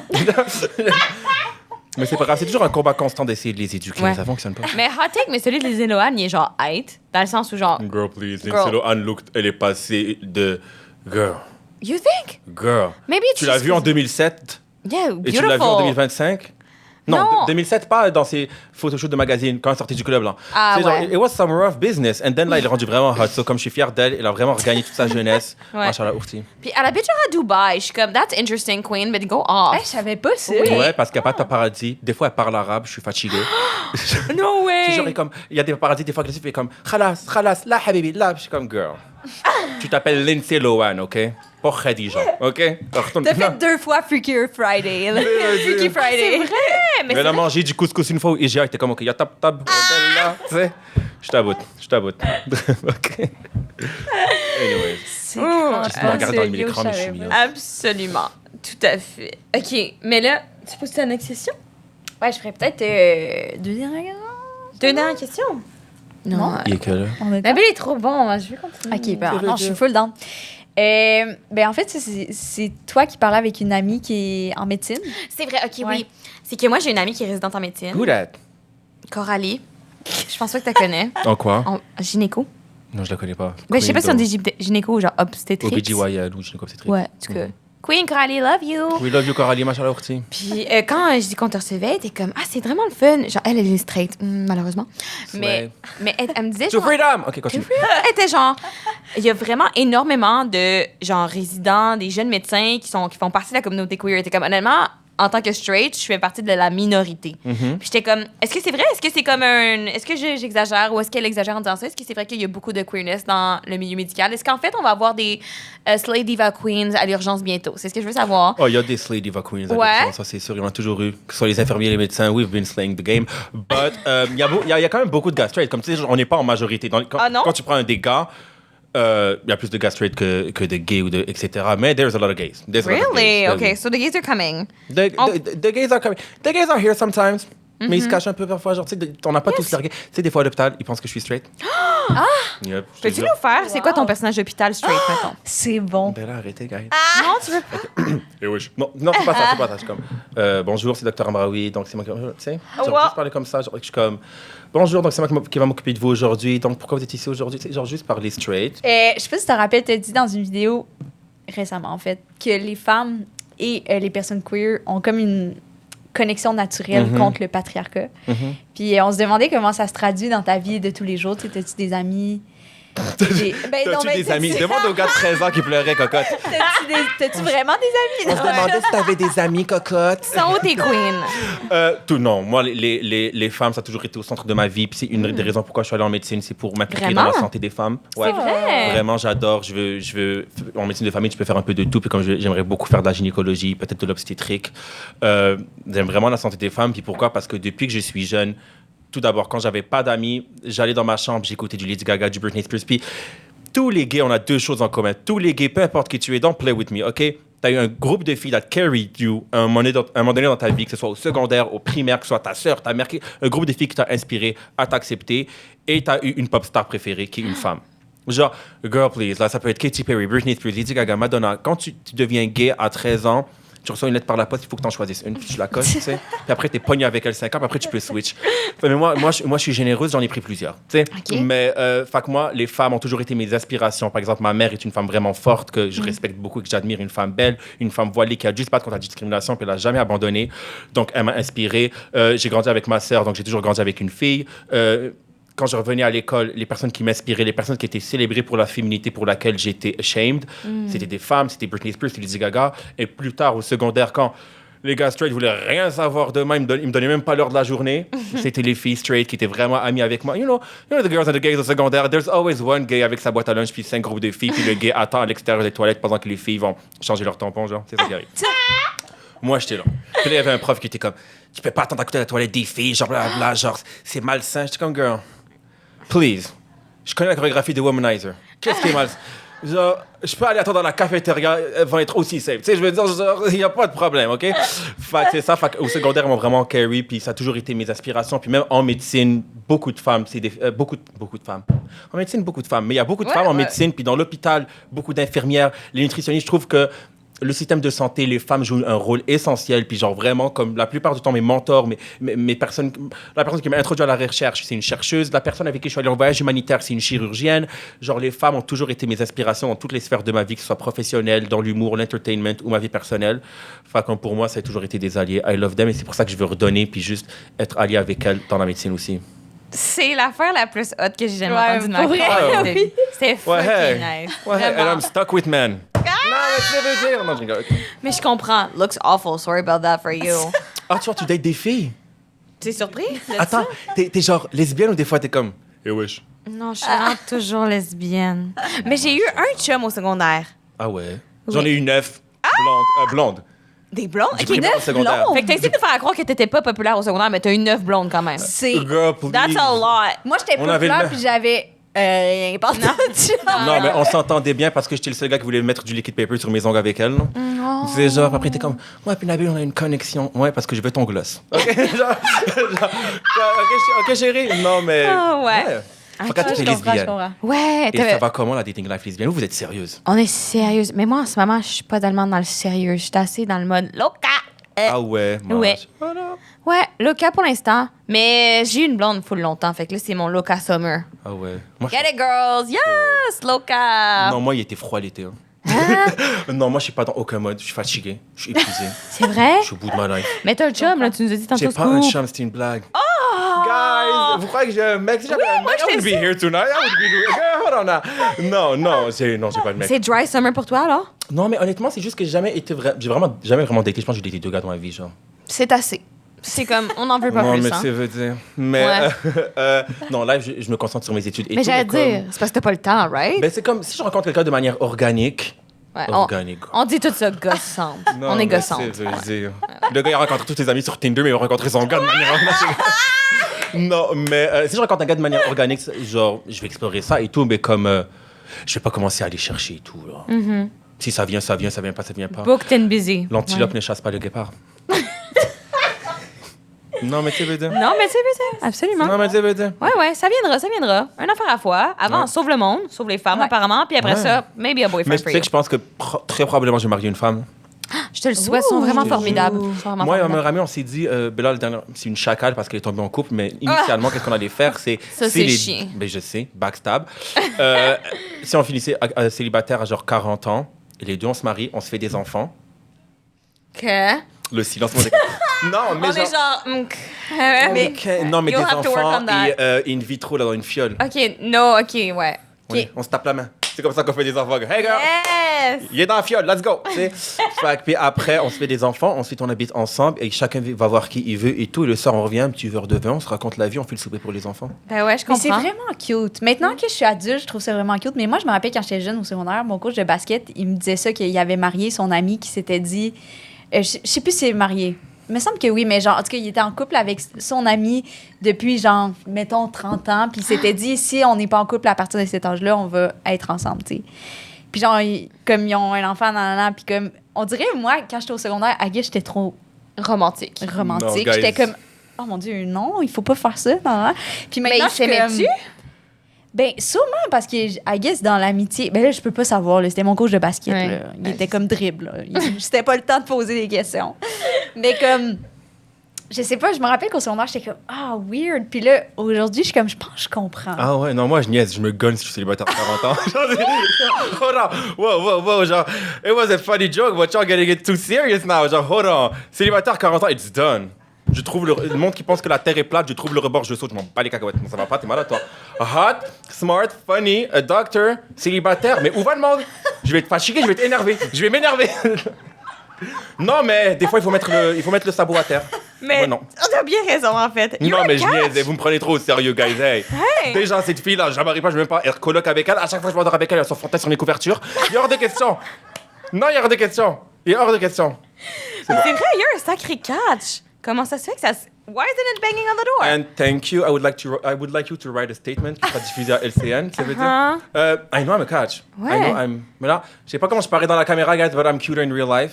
Speaker 3: Mais c'est pas grave, c'est toujours un combat constant d'essayer de les éduquer,
Speaker 4: Ouais.
Speaker 3: ça fonctionne pas.
Speaker 4: Mais hot take, mais celui de Lindsay Lohan, il est genre height, dans le sens où genre...
Speaker 3: Girl, please,
Speaker 4: Girl.
Speaker 3: Lindsay Lohan, look, elle est passée de... Girl,
Speaker 4: You think?
Speaker 3: girl.
Speaker 4: Maybe it's
Speaker 3: Tu l'as
Speaker 4: just
Speaker 3: vu en
Speaker 4: 'cause-
Speaker 3: 2007
Speaker 4: Yeah,
Speaker 3: et
Speaker 4: beautiful.
Speaker 3: tu l'as vu en 2025? Non,
Speaker 4: Non.
Speaker 3: 2007, pas dans ses photoshoots de magazine, quand elle est sortie du club, là.
Speaker 4: Ah,
Speaker 3: C'est genre,
Speaker 4: ouais.
Speaker 3: it was some rough business. And then, là, il est rendu vraiment hot. So, comme je suis fier d'elle, elle a vraiment regagné toute sa jeunesse.
Speaker 4: Ouais.
Speaker 3: Machallah, ourti.
Speaker 4: Puis elle habite genre à Dubaï. Je suis comme, that's interesting, queen, but go off.
Speaker 2: Hey, je savais pas ça.
Speaker 3: Ouais, parce qu'il n'y a pas de paparazzi. Des fois, elle parle arabe, je suis fatigué.
Speaker 4: No way.
Speaker 3: Je suis genre, comme, il y a des paparazzi, des fois, agressifs, et comme, khalas, la habibi, là. Je suis comme, girl. Tu t'appelles Lindsay Lohan, OK? Pas Khadija, OK?
Speaker 2: T'as fait 2 fois Freaky Friday. là. Freaky Friday.
Speaker 4: C'est vrai, mais
Speaker 3: Elle a mangé du couscous une fois au IGA, était comme, OK, il y a tab, là, tu sais. Je t'aboute. OK. Anyway.
Speaker 2: C'est
Speaker 3: J'essaie de regarder dans le mille écran, mais je suis mignon.
Speaker 4: Absolument. Tout à fait. OK, mais là, tu poses ta next question?
Speaker 2: Ouais, je ferais peut-être 2 dernières questions.
Speaker 4: Deux dernières questions? Non.
Speaker 3: Il est que là.
Speaker 2: On est
Speaker 4: La belle est trop bon. Je vais continuer.
Speaker 2: OK, ben, non, je suis full down. Ben, en fait, c'est toi qui parlais avec une amie qui est en médecine.
Speaker 4: C'est vrai, OK,
Speaker 2: Ouais.
Speaker 4: oui. C'est que moi, j'ai une amie qui est résidente en médecine.
Speaker 3: Who that?
Speaker 4: Coralie. Je pense pas que tu la connais.
Speaker 3: En quoi?
Speaker 4: En gynéco.
Speaker 3: Non, je la connais pas.
Speaker 4: Ben, je sais pas si on dit gynéco ou genre obstétrique.
Speaker 3: OBGYN ou gynéco-obstétrique.
Speaker 4: Ouais, en tout cas. Queen Coralie, love you.
Speaker 3: We love you, Coralie, machallah, ourti.
Speaker 4: Puis quand je dis qu'on te recevait, t'es comme, ah, c'est vraiment le fun. Genre, elle est straight, malheureusement. Mais elle me disait,
Speaker 3: To
Speaker 4: genre,
Speaker 3: freedom! OK, continue.
Speaker 4: elle était genre, il y a vraiment énormément de, genre, résidents, des jeunes médecins qui font partie de la communauté queer. T'es comme, honnêtement, en tant que straight, je fais partie de la minorité. Puis j'étais comme, est-ce que c'est vrai? Est-ce que c'est comme est-ce que j'exagère ou est-ce qu'elle exagère en disant ça? Est-ce que c'est vrai qu'il y a beaucoup de queerness dans le milieu médical? Est-ce qu'en fait, on va avoir des Slay Diva Queens à l'urgence bientôt? C'est ce que je veux savoir.
Speaker 3: Oh, il y a des Slay Diva Queens.
Speaker 4: Ouais.
Speaker 3: Ça, c'est sûr. Il y en a toujours eu. Que ce soit les infirmiers, les médecins, we've been slaying the game. But il y a quand même beaucoup de gars straight. Comme tu sais, on n'est pas en majorité.
Speaker 4: Ah non?
Speaker 3: Quand tu prends des gars, il y a plus de gars straight que de gays, ou etc. Mais there's a lot of gays. There's a lot of
Speaker 4: Really?
Speaker 3: gays.
Speaker 4: Okay, so the gays are coming.
Speaker 3: The gays are coming. The gays are here sometimes. Mais ils se cachent un peu parfois. Genre, tu sais, on n'a pas tous les gays. Tu sais, des fois à l'hôpital, ils pensent que je suis straight. Yep, je te
Speaker 4: Peux-tu
Speaker 3: jure.
Speaker 4: nous faire? C'est quoi ton personnage d'hôpital straight, mettons?
Speaker 2: C'est bon.
Speaker 3: Ben là, arrêtez, guys.
Speaker 4: Non, tu veux?
Speaker 3: Et oui, non, c'est pas ça, c'est pas ça. Je suis comme, bonjour, c'est Dr. Amraoui, donc c'est moi qui... Tu sais, genre,
Speaker 4: Wow.
Speaker 3: juste parler comme ça, genre, je suis comme, bonjour, donc c'est moi qui va m'occuper de vous aujourd'hui, donc pourquoi vous êtes ici aujourd'hui? Tu sais, genre, juste parler straight.
Speaker 2: Je sais pas si tu te rappelles, tu as dit dans une vidéo récemment, en fait, que les femmes et les personnes queer ont comme une connexion naturelle contre le patriarcat. Puis on se demandait comment ça se traduit dans ta vie de tous les jours. Tu sais, t'as-tu des amis?
Speaker 3: T'as-tu des amis? Demande au gars de 13 ans qui pleurait, cocotte.
Speaker 2: T'as-tu vraiment des amis?
Speaker 3: On se demandait si t'avais des amis, cocotte.
Speaker 4: Sont où tes queens?
Speaker 3: Non, moi, les femmes, ça a toujours été au centre de ma vie. Puis c'est une des raisons pourquoi je suis allée en médecine, c'est pour m'impliquer dans
Speaker 4: Vraiment?
Speaker 3: la santé des femmes. Ouais.
Speaker 4: C'est vrai?
Speaker 3: Vraiment, j'adore. Je veux, en médecine de famille, tu peux faire un peu de tout. Puis comme j'aimerais beaucoup faire de la gynécologie, peut-être de l'obstétrique. J'aime vraiment la santé des femmes. Puis pourquoi? Parce que depuis que je suis jeune, tout d'abord, quand j'avais pas d'amis, j'allais dans ma chambre, j'écoutais du Lady Gaga, du Britney Spears. Puis tous les gays, on a deux choses en commun. Tous les gays, peu importe qui tu es, don't play with me, OK? T'as eu un groupe de filles that carried you à un moment donné dans ta vie, que ce soit au secondaire, au primaire, que ce soit ta sœur, ta mère, un groupe de filles qui t'a inspiré à t'accepter, et t'as eu une pop star préférée qui est une femme. Genre, girl, please, là, ça peut être Katy Perry, Britney Spears, Lady Gaga, Madonna. Quand tu deviens gay à 13 ans, tu reçois une lettre par la poste, il faut que tu en choisisses une, puis tu la coches, tu sais. Puis après, t'es pogné avec elle 5 ans, puis après, tu peux switch. Enfin, mais moi, je suis généreuse, j'en ai pris plusieurs, tu sais.
Speaker 4: OK.
Speaker 3: Mais, fait que moi, les femmes ont toujours été mes aspirations. Par exemple, ma mère est une femme vraiment forte, que je respecte beaucoup, que j'admire, une femme belle, une femme voilée qui a juste pas contre la discrimination, puis elle a jamais abandonné. Donc, elle m'a inspiré. J'ai grandi avec ma sœur, donc j'ai toujours grandi avec une fille. Quand je revenais à l'école, les personnes qui m'inspiraient, les personnes qui étaient célébrées pour la féminité pour laquelle j'étais ashamed, c'était des femmes, c'était Britney Spears, c'était Lady Gaga. Et plus tard, au secondaire, quand les gars straight voulaient rien savoir de moi, ils me donnaient même pas l'heure de la journée, c'était les filles straight qui étaient vraiment amies avec moi. You know the girls and the gays au secondaire, there's always one gay avec sa boîte à lunch, puis 5 groupes de filles, puis le gay attend à l'extérieur des toilettes pendant que les filles vont changer leur tampon, genre. C'est ça qui arrive. Moi, j'étais là. Puis là, il y avait un prof qui était comme, tu peux pas attendre à côté de la toilette des filles, genre blablabla, genre, c'est malsain. J'étais comme, girl, please, je connais la chorégraphie de Womanizer. Qu'est-ce qui est malsain? Genre, je peux aller attendre dans la cafétéria, elles vont être aussi safe. Tu sais, je veux dire, il n'y a pas de problème, OK? Fait que c'est ça. Fait au secondaire, ils m'ont vraiment carry, puis ça a toujours été mes aspirations. Puis même en médecine, beaucoup de femmes, c'est beaucoup de femmes. En médecine, beaucoup de femmes. Mais il y a beaucoup de femmes en médecine, puis dans l'hôpital, beaucoup d'infirmières, les nutritionnistes. Je trouve que le système de santé, les femmes jouent un rôle essentiel. Puis genre vraiment, comme la plupart du temps, mes mentors, mes personnes, la personne qui m'a introduit à la recherche, c'est une chercheuse. La personne avec qui je suis allé en voyage humanitaire, c'est une chirurgienne. Genre les femmes ont toujours été mes aspirations dans toutes les sphères de ma vie, que ce soit professionnelle, dans l'humour, l'entertainment ou ma vie personnelle. Fait que pour moi, ça a toujours été des alliés. I love them et c'est pour ça que je veux redonner puis juste être allié avec elles dans la médecine aussi.
Speaker 4: C'est l'affaire la plus hot que j'ai jamais
Speaker 2: Ouais,
Speaker 4: entendue de ma
Speaker 2: pour vrai,
Speaker 4: vie.
Speaker 2: oui.
Speaker 4: C'était fucking
Speaker 3: hey.
Speaker 4: nice.
Speaker 3: Ouais, and
Speaker 4: Vraiment.
Speaker 3: I'm stuck with men. Non, mais tu veux dire... Non, je rigole.
Speaker 4: Mais je comprends. Looks awful. Sorry about that for you.
Speaker 3: Ah, tu vois, tu dates des filles?
Speaker 4: T'es surpris? de
Speaker 3: Attends,
Speaker 4: ça?
Speaker 3: t'es genre lesbienne ou des fois t'es comme... Eh wesh.
Speaker 4: Non, je suis vraiment toujours lesbienne. Mais j'ai eu un chum au secondaire.
Speaker 3: Ah ouais? J'en ai eu 9. Blonde.
Speaker 4: Des blondes?
Speaker 3: Du
Speaker 4: Ok,
Speaker 3: primaire au
Speaker 4: 9
Speaker 3: secondaire.
Speaker 4: blondes? Fait que t'as essayé de faire croire que t'étais pas populaire au secondaire, mais t'as eu 9 blondes quand même.
Speaker 2: C'est...
Speaker 3: Girl, please.
Speaker 4: That's a lot.
Speaker 2: Moi, j'étais
Speaker 3: On avait
Speaker 2: populaire,
Speaker 3: le-
Speaker 2: puis j'avais rien pas
Speaker 3: Non, mais on s'entendait bien parce que j'étais le seul gars qui voulait mettre du liquid paper sur mes ongles avec elle. Non? C'est genre, après, t'es comme, ouais, puis Nabil, on a une connexion. Ouais, parce que je veux ton gloss. OK, OK, chérie. Non, mais.
Speaker 4: Ah, ouais.
Speaker 3: Regarde, t'es lesbienne.
Speaker 4: Ouais,
Speaker 3: Et ça va comment la dating life lesbienne? Vous êtes sérieuse?
Speaker 4: On est sérieuse. Mais moi, en ce moment, je suis pas tellement dans le sérieux. Je suis assez dans le mode loca.
Speaker 3: Ah ouais, moi.
Speaker 4: Ouais. Ouais, loca pour l'instant. Mais j'ai eu une blonde full longtemps. Fait que là, c'est mon loca summer.
Speaker 3: Ah ouais. Moi,
Speaker 4: Get it, girls! Yes! Loca!
Speaker 3: non, moi, il était froid l'été. Hein. Non, moi, je suis pas dans aucun mode. Je suis fatigué. Je suis épuisé.
Speaker 4: C'est vrai?
Speaker 3: Je suis au bout de ma life.
Speaker 4: Mais t'as un chum, là, tu nous as dit tantôt.
Speaker 3: J'ai pas un chum, c'était une blague. Oh! Guys, vous croyez que j'ai un mec? Si j'avais un mec, I would be here tonight. I would be doing... Girl, hold on now. Non, j'ai pas de mec.
Speaker 4: C'est dry summer pour toi, alors?
Speaker 3: Non, mais honnêtement, c'est juste que j'ai jamais été j'ai vraiment jamais vraiment daté. Je pense que j'ai daté 2 gars dans ma vie, genre.
Speaker 4: C'est assez. C'est comme, on n'en veut pas
Speaker 3: non,
Speaker 4: plus,
Speaker 3: mais
Speaker 4: hein?
Speaker 3: ça veut dire. Mais non, là, je me concentre sur mes études. Et
Speaker 4: Mais
Speaker 3: tout,
Speaker 4: j'allais
Speaker 3: comme-
Speaker 4: dire, c'est parce que t'as pas le temps, right?
Speaker 3: Ben, c'est comme si je rencontre quelqu'un de manière organique.
Speaker 4: Ouais,
Speaker 3: Organique.
Speaker 4: on dit tout ça gossante.
Speaker 3: Non,
Speaker 4: On est
Speaker 3: mais
Speaker 4: gossante.
Speaker 3: c'est, je veux dire. Le gars, il a rencontré tous ses amis sur Tinder, mais il a rencontré son gars de manière organique. Non, mais si je rencontre un gars de manière organique, genre, je vais explorer ça et tout, mais comme. Je vais pas commencer à aller chercher et tout, là. Si ça vient, ça vient, ça vient pas, ça vient pas.
Speaker 4: Booked and busy.
Speaker 3: L'antilope ne chasse pas le guépard. Non, mais tu veux dire.
Speaker 4: Non, mais tu sais, absolument.
Speaker 3: Non, mais tu veux dire.
Speaker 4: Ouais, ça viendra. Une affaire à la fois. Avant, sauve le monde, sauve les femmes, apparemment. Puis après ça, maybe a boyfriend
Speaker 3: Mais
Speaker 4: for
Speaker 3: tu sais
Speaker 4: you.
Speaker 3: que je pense que très probablement, je vais marier une femme.
Speaker 4: Je te le souhaite, ils sont vraiment
Speaker 3: Ouh.
Speaker 4: formidables.
Speaker 3: Moi et ma meilleure amie, on s'est dit, là, c'est une chacale parce qu'elle est tombée en couple, mais initialement, qu'est-ce qu'on allait faire? C'est
Speaker 4: Ça, c'est chiant.
Speaker 3: Ben, je sais, backstab. Si on finissait célibataire à genre 40 ans, et les deux, on se marie, on se fait des enfants.
Speaker 4: Que?
Speaker 3: Le silence, moi, non, mais
Speaker 4: On
Speaker 3: genre...
Speaker 4: est genre.
Speaker 3: Non, mais des
Speaker 4: You'll have to work
Speaker 3: enfants
Speaker 4: on that.
Speaker 3: et in vitro, là, dans une fiole.
Speaker 4: OK, non, OK, ouais.
Speaker 3: Oui, on se tape la main. C'est comme ça qu'on fait des enfants. Hey, girl!
Speaker 4: Yes!
Speaker 3: Il est dans la fiole, let's go! Tu sais. Fait que, puis après, on se fait des enfants, ensuite on habite ensemble et chacun va voir qui il veut et tout. Et le soir, on revient, un petit verre de vin, on se raconte la vie, on fait le souper pour les enfants.
Speaker 4: Ben ouais, je
Speaker 2: Mais c'est
Speaker 4: comprends.
Speaker 2: vraiment cute. Maintenant que je suis adulte, je trouve ça vraiment cute. Mais moi, je me rappelle quand j'étais jeune au secondaire, mon coach de basket, il me disait ça, qu'il avait marié son ami qui s'était dit... je sais plus si c'est marié. Il me semble que oui, mais genre, en tout cas, il était en couple avec son ami depuis, genre, mettons, 30 ans. Puis il s'était dit, si on n'est pas en couple à partir de cet âge-là, on va être ensemble, tu sais. Puis genre, comme ils ont un enfant, puis comme... On dirait, moi, quand j'étais au secondaire, à Guy, j'étais trop
Speaker 4: Romantique.
Speaker 2: romantique.
Speaker 3: No, guys.
Speaker 2: J'étais comme, oh mon Dieu, non, il faut pas faire ça. Non. Puis
Speaker 4: Mais
Speaker 2: maintenant,
Speaker 4: ils s'aimaient-tu?
Speaker 2: Ben, sûrement, parce que, I guess, dans l'amitié... Ben là, je peux pas savoir, là, c'était mon coach de basket,
Speaker 4: Ouais.
Speaker 2: là. Il était comme dribble, là. C'était pas le temps de poser des questions. Mais comme... Je sais pas, je me rappelle qu'au secondaire, j'étais comme, ah, weird. Puis là, aujourd'hui, je suis comme, je pense que je comprends.
Speaker 3: Ah ouais, non, moi je niaise, je me gonne si je suis célibataire à 40 ans. Hold on, wow, genre, it was a funny joke, but you're getting it too serious now. Genre, hold on, célibataire 40 ans, it's done. Je trouve le monde qui pense que la terre est plate, je trouve le rebord, je saute, je m'en bats les cacahuètes. Non, ça va pas, t'es malade toi. Hot, smart, funny, a doctor, célibataire, mais où va le monde? Je vais être fatigué, je vais être énervé, je vais m'énerver. Non, mais des fois, il faut mettre le sabot à terre.
Speaker 4: Mais
Speaker 3: Ouais, non.
Speaker 4: on a bien raison, en fait.
Speaker 3: Non, mais je niaise, vous me prenez trop au sérieux, guys. Hey. Déjà, cette fille-là, je n'arrive pas, je ne veux même pas être coloc avec elle. À chaque fois que je m'endors avec elle, elle s'en fantasme sur mes couvertures. Il y a hors de question. Non, il y a hors de question. Il y a hors de question.
Speaker 4: C'est vrai, il y a un sacré catch. Comment ça se fait que ça... Why isn't it banging on the door?
Speaker 3: And thank you. I would like you to write a statement qui sera diffusé à LCN. Ça veut dire? I know I'm a catch.
Speaker 4: Ouais.
Speaker 3: I know I'm... Mais là, je sais pas comment je parais dans la caméra, guys, but I'm cuter in real life.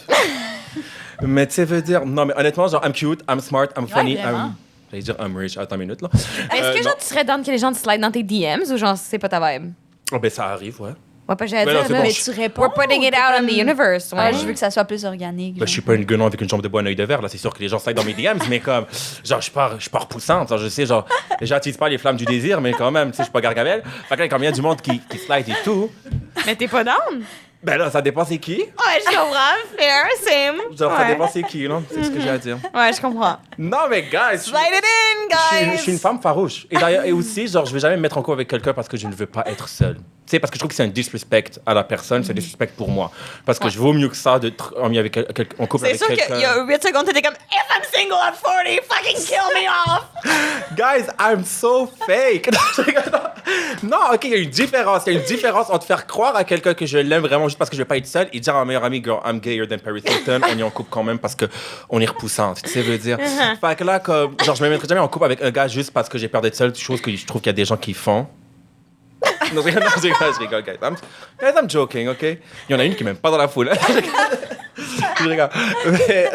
Speaker 3: Mais tu sais, veut dire... Non, mais honnêtement, genre, I'm cute, I'm smart, I'm funny,
Speaker 2: vraiment.
Speaker 3: J'allais dire I'm rich. Attends une minute, là.
Speaker 4: Est-ce que
Speaker 3: non.
Speaker 4: genre, tu serais down que les gens te slide dans tes DMs ou genre, c'est pas ta vibe?
Speaker 3: Oh, ben, ça arrive, ouais.
Speaker 4: Ouais, pas j'allais
Speaker 3: Mais non,
Speaker 4: dire,
Speaker 3: c'est
Speaker 4: là.
Speaker 3: bon.
Speaker 2: Mais tu réponds.
Speaker 4: We're putting it
Speaker 2: ou t'es
Speaker 4: out in
Speaker 2: comme,
Speaker 4: the universe. Ouais.
Speaker 2: Ah, je veux que ça soit plus organique.
Speaker 3: Ben, je suis pas une guenon avec une jambe de bois, un œil de verre, là. C'est sûr que les gens slide dans mes DMs, mais comme, genre, je suis pas repoussante. Genre, je sais, genre, j'attise pas les flammes du désir, mais quand même, tu sais, je suis pas Gargamel. Fait que là, quand il y a du monde qui slide et tout,
Speaker 4: Mais t'es pas down?
Speaker 3: ben là, ça dépend c'est qui.
Speaker 4: Ouais, je comprends. Fair, same.
Speaker 3: Genre, ça
Speaker 4: Ouais.
Speaker 3: dépend c'est qui, là. C'est ce que j'ai à dire.
Speaker 4: Ouais, je comprends.
Speaker 3: Non, mais guys,
Speaker 4: Slide it in, guys!
Speaker 3: je suis une femme farouche. Et d'ailleurs, et aussi, genre, je vais jamais me mettre en couple avec quelqu'un parce que je ne veux pas être seule. Tu sais, parce que je trouve que c'est un disrespect à la personne, c'est un disrespect pour moi. Parce que je vaux mieux que ça d'être en couple
Speaker 4: C'est
Speaker 3: avec
Speaker 4: sûr
Speaker 3: quelqu'un.
Speaker 4: qu'il y a 8 secondes, t'étais comme If I'm single at 40, fucking kill me off!
Speaker 3: Guys, I'm so fake. Non, ok, il y a une différence. Il y a une différence entre faire croire à quelqu'un que je l'aime vraiment juste parce que je vais pas être seule et dire à ma meilleure amie, girl, I'm gayer than Paris Hilton. On est en couple quand même parce que on est repoussante. Tu sais, veut dire. Fait que là, comme, genre, je me mettrai jamais en couple avec un gars juste parce que j'ai peur d'être seule. Chose que je trouve qu'il y a des gens qui font. Non, je rigole, guys. I'm joking, ok? Il y en a une qui est même pas dans la foule. Je rigole. Mais,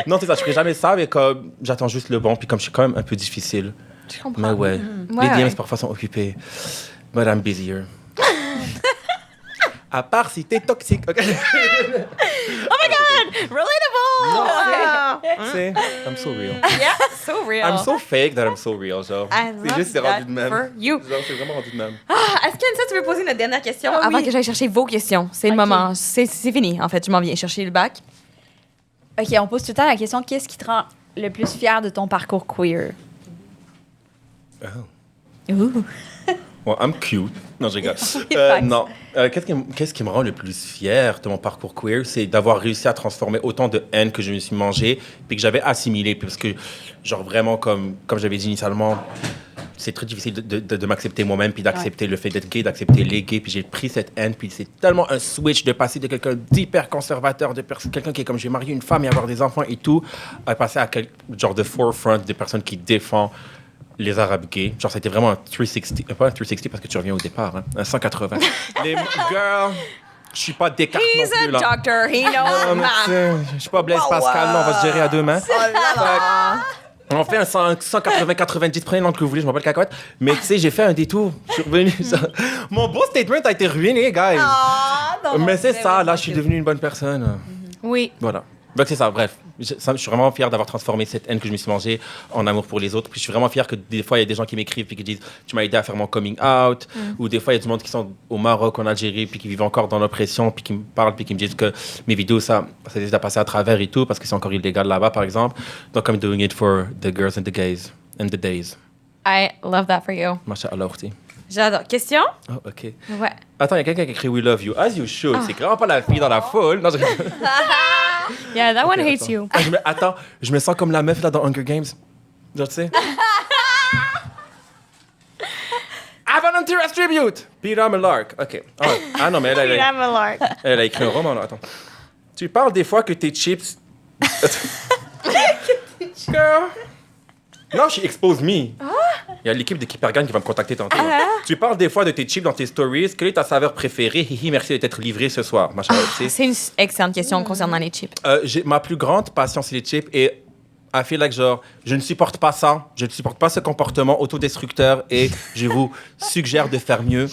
Speaker 3: non, c'est ça, je ferai jamais ça, mais comme j'attends juste le bon, puis comme je suis quand même un peu difficile.
Speaker 4: Je comprends.
Speaker 3: Mais ouais,
Speaker 4: Ouais,
Speaker 3: les DMs
Speaker 4: ouais.
Speaker 3: parfois sont occupés. But I'm busier. À part si t'es toxique, ok?
Speaker 4: Oh my god! Relatable!
Speaker 3: Non,
Speaker 4: Ah.
Speaker 3: C'est, I'm so real.
Speaker 4: Yeah, so real.
Speaker 3: I'm so fake that I'm so real, genre.
Speaker 4: I
Speaker 3: C'est
Speaker 4: love
Speaker 3: juste, c'est
Speaker 4: that
Speaker 3: rendu de même.
Speaker 4: for you.
Speaker 3: Genre, c'est vraiment rendu de même.
Speaker 4: Ah, est-ce qu'Anissa, tu veux poser notre dernière question
Speaker 2: Ah
Speaker 4: avant
Speaker 2: oui.
Speaker 4: que j'aille chercher vos questions? C'est le
Speaker 2: Ok.
Speaker 4: moment. C'est fini, en fait. Je m'en viens chercher le bac.
Speaker 2: OK, on pose tout le temps la question, qu'est-ce qui te rend le plus fier de ton parcours queer?
Speaker 3: Oh.
Speaker 2: Ouh.
Speaker 3: Well, I'm cute. Non, je rigole.
Speaker 2: Facts.
Speaker 3: Non. Qu'est-ce qui me rend le plus fier de mon parcours queer, c'est d'avoir réussi à transformer autant de haine que je me suis mangé, puis que j'avais assimilé, parce que, genre, vraiment, comme j'avais dit initialement, c'est très difficile de m'accepter moi-même, puis d'accepter le fait d'être gay, d'accepter les gays, puis j'ai pris cette haine, puis c'est tellement un switch de passer de quelqu'un d'hyper conservateur, de quelqu'un qui est comme, j'ai marié une femme et avoir des enfants et tout, à passer à genre de forefront des personnes qui défendent les Arabes gays. Genre, c'était vraiment un 360, pas un 360 parce que tu reviens au départ, hein, un 180. Les girls, je suis pas Descartes non
Speaker 4: He's a
Speaker 3: plus, là.
Speaker 4: doctor. He knows
Speaker 3: Non, mais tu sais, je suis pas Blaise Pascal, non, on va se gérer à deux mains.
Speaker 4: Oh là là.
Speaker 3: On fait un 180-90, prenez l'angle que vous voulez, je m'appelle cacahuète. Mais tu sais, j'ai fait un détour. Je suis revenu. Mon beau statement a été ruiné, guys. Mais c'est ça, là, je suis devenu une bonne personne.
Speaker 4: Oui.
Speaker 3: Voilà. Donc c'est ça, bref. Je suis vraiment fier d'avoir transformé cette haine que je me suis mangée en amour pour les autres. Puis je suis vraiment fier que des fois, il y a des gens qui m'écrivent puis qui disent « Tu m'as aidé à faire mon coming out ». Ou des fois, il y a du monde qui sont au Maroc, en Algérie, puis qui vivent encore dans l'oppression, puis qui me parlent, puis qui me disent que mes vidéos, ça les a passées à travers et tout, parce que c'est encore illégal là-bas, par exemple. Donc, I'm doing it for the girls and the gays and the days.
Speaker 4: I love that for you.
Speaker 3: Masha'Allah, aussi.
Speaker 4: J'adore. Question?
Speaker 3: Oh, OK.
Speaker 4: Ouais.
Speaker 3: Attends, il y a quelqu'un qui écrit « We love you ». As you should. C'est vraiment pas la fille dans la foule. Non,
Speaker 4: Yeah, that one
Speaker 3: Ok,
Speaker 4: hates
Speaker 3: attends.
Speaker 4: you.
Speaker 3: Attends, je me sens comme la meuf là dans Hunger Games. Genre, tu sais. I volunteer as tribute! Peter Millark. OK. Ah non, mais elle a écrit un roman, là. Attends. Tu parles des fois que tes chips... Girl. Non, she exposed me. Il y a l'équipe de Kipergan qui va me contacter tantôt. Tu parles des fois de tes chips dans tes stories. Quelle est ta saveur préférée? Hihi, merci d'être livré ce soir. Machin,
Speaker 4: C'est une excellente question concernant les chips.
Speaker 3: Ma plus grande passion, c'est les chips. Et I feel like, genre, je ne supporte pas ça. Je ne supporte pas ce comportement autodestructeur. Et je vous suggère de faire mieux.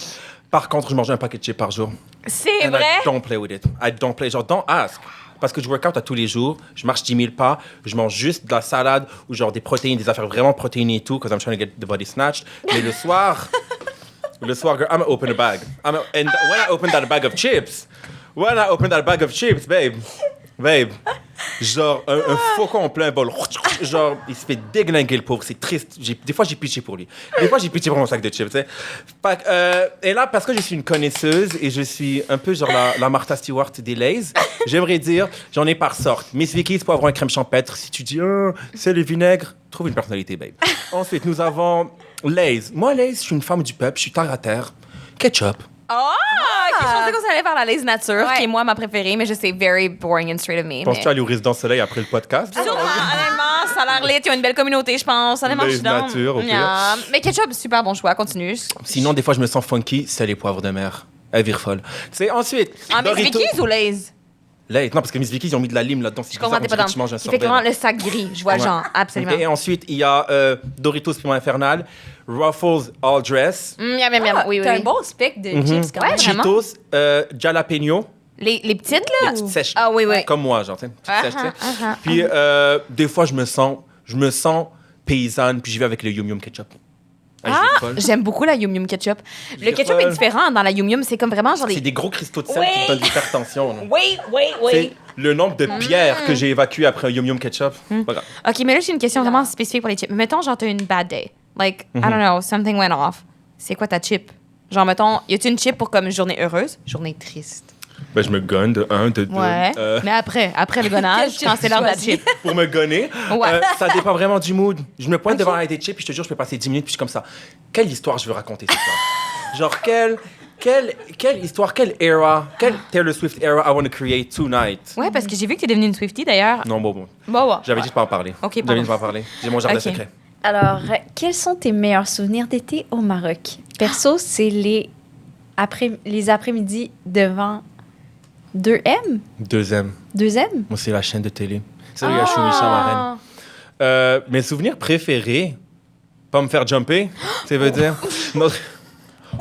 Speaker 3: Par contre, je mange un paquet de chips par jour.
Speaker 4: C'est
Speaker 3: And
Speaker 4: vrai?
Speaker 3: I don't play with it. I don't play. Genre, don't ask. Parce que je work out à tous les jours. Je marche 10 000 pas. Je mange juste de la salade ou genre des protéines, des affaires vraiment protéinées et tout, because I'm trying to get the body snatched. Mais le soir, girl, I'm gonna open a bag. And when I open that bag of chips, babe, genre un faucon en plein bol. Genre, il se fait déglinguer le pauvre. C'est triste. Des fois, j'ai pitié pour lui. Des fois, j'ai pitié pour mon sac de chips, tu sais. Et là, parce que je suis une connaisseuse et je suis un peu genre la Martha Stewart des Lays, j'aimerais dire, j'en ai par sorte. Miss Vicky's poivron et crème champêtre. Si tu dis, c'est le vinaigre, trouve une personnalité, babe. Ensuite, nous avons Lays. Moi, Lays, je suis une femme du peuple. Je suis terre à terre. Ketchup.
Speaker 4: Je pensais qu'on allait faire la Lays nature, qui est moi ma préférée, mais je sais, very boring and straight of me.
Speaker 3: Penses-tu aller au Résidence Soleil après le podcast?
Speaker 4: Sûrement, honnêtement, ça a l'air lit, il y a une belle communauté, je pense. Honnêtement, je suis dans.
Speaker 3: Nature, au pire.
Speaker 4: Yeah. Mais ketchup, super bon choix, continue.
Speaker 3: Sinon, des fois, je me sens funky, c'est les poivres de mer. Elle vire folle. C'est ensuite.
Speaker 4: Ah, Miss
Speaker 3: Doritos.
Speaker 4: Vicky's ou Lays?
Speaker 3: Lays. Non, parce que Miss Vicky's, ils ont mis de la lime là-dedans.
Speaker 4: Je comprends, t'es pas dans.
Speaker 3: Tu manges un sorbet.
Speaker 4: Effectivement, le sac gris, je vois le genre, absolument.
Speaker 3: Et ensuite, il y a Doritos Piment Infernal, Ruffles All Dress,
Speaker 4: Miam, miam, miam. Oui,
Speaker 2: T'as un
Speaker 4: oui.
Speaker 2: bon spec de chips quand
Speaker 4: Ouais,
Speaker 2: même.
Speaker 4: vraiment.
Speaker 3: Cheetos, Jalapeno,
Speaker 4: Les petites, là?
Speaker 3: les petites sèches.
Speaker 4: Ah oui, oui.
Speaker 3: Comme moi, genre, tu sais, petites sèches, tu sais. Puis, des fois, je me sens paysanne, puis j'y vais avec le Yum Yum Ketchup. Je vire folle.
Speaker 4: J'aime beaucoup la Yum Yum ketchup. Le
Speaker 3: vire
Speaker 4: ketchup
Speaker 3: folle.
Speaker 4: est différent dans la Yum Yum, c'est comme vraiment genre
Speaker 3: C'est des gros cristaux de sel
Speaker 4: Oui.
Speaker 3: qui te donnent de l'hypertension. là.
Speaker 4: Oui.
Speaker 3: C'est le nombre de pierres que j'ai évacuées après un Yum Yum Ketchup. Pas grave.
Speaker 4: OK, mais là, j'ai une question vraiment spécifique pour les chips. Mettons, genre, t'as une bad day. Like, I don't know, something went off. C'est quoi ta chip? Genre, mettons, y a-tu une chip pour comme une journée heureuse? Journée triste.
Speaker 3: Ben, je me gonne de 1, de 2.
Speaker 4: Ouais. Mais après le gonnage,
Speaker 2: Quelle
Speaker 4: quand
Speaker 2: chip
Speaker 4: c'est l'heure de la
Speaker 2: tu choisis?
Speaker 4: chip.
Speaker 3: Pour me gonner,
Speaker 4: Ouais.
Speaker 3: ça dépend vraiment du mood. Je me pointe devant des chips, puis je te jure, je peux passer 10 minutes, puis je suis comme ça. Quelle histoire je veux raconter ce soir? Genre, quelle histoire, quelle Taylor Swift era I want to create tonight?
Speaker 4: Ouais, parce que j'ai vu que t'es devenue une Swiftie, d'ailleurs.
Speaker 3: Non, bon.
Speaker 4: Bon, ouais.
Speaker 3: J'avais dit de pas en parler.
Speaker 4: Ok,
Speaker 3: J'avais
Speaker 4: pardon.
Speaker 3: dit de pas en parler. J'ai mon jardin
Speaker 4: Ok.
Speaker 3: secret.
Speaker 2: Alors, quels sont tes meilleurs souvenirs d'été au Maroc? Perso, c'est les après-midi devant 2M?
Speaker 3: 2M.
Speaker 2: 2M?
Speaker 3: Moi, c'est la chaîne de télé. C'est là où il y a Choumicha, ma reine. Mes souvenirs préférés, pas me faire jumper, ça veut dire. Non.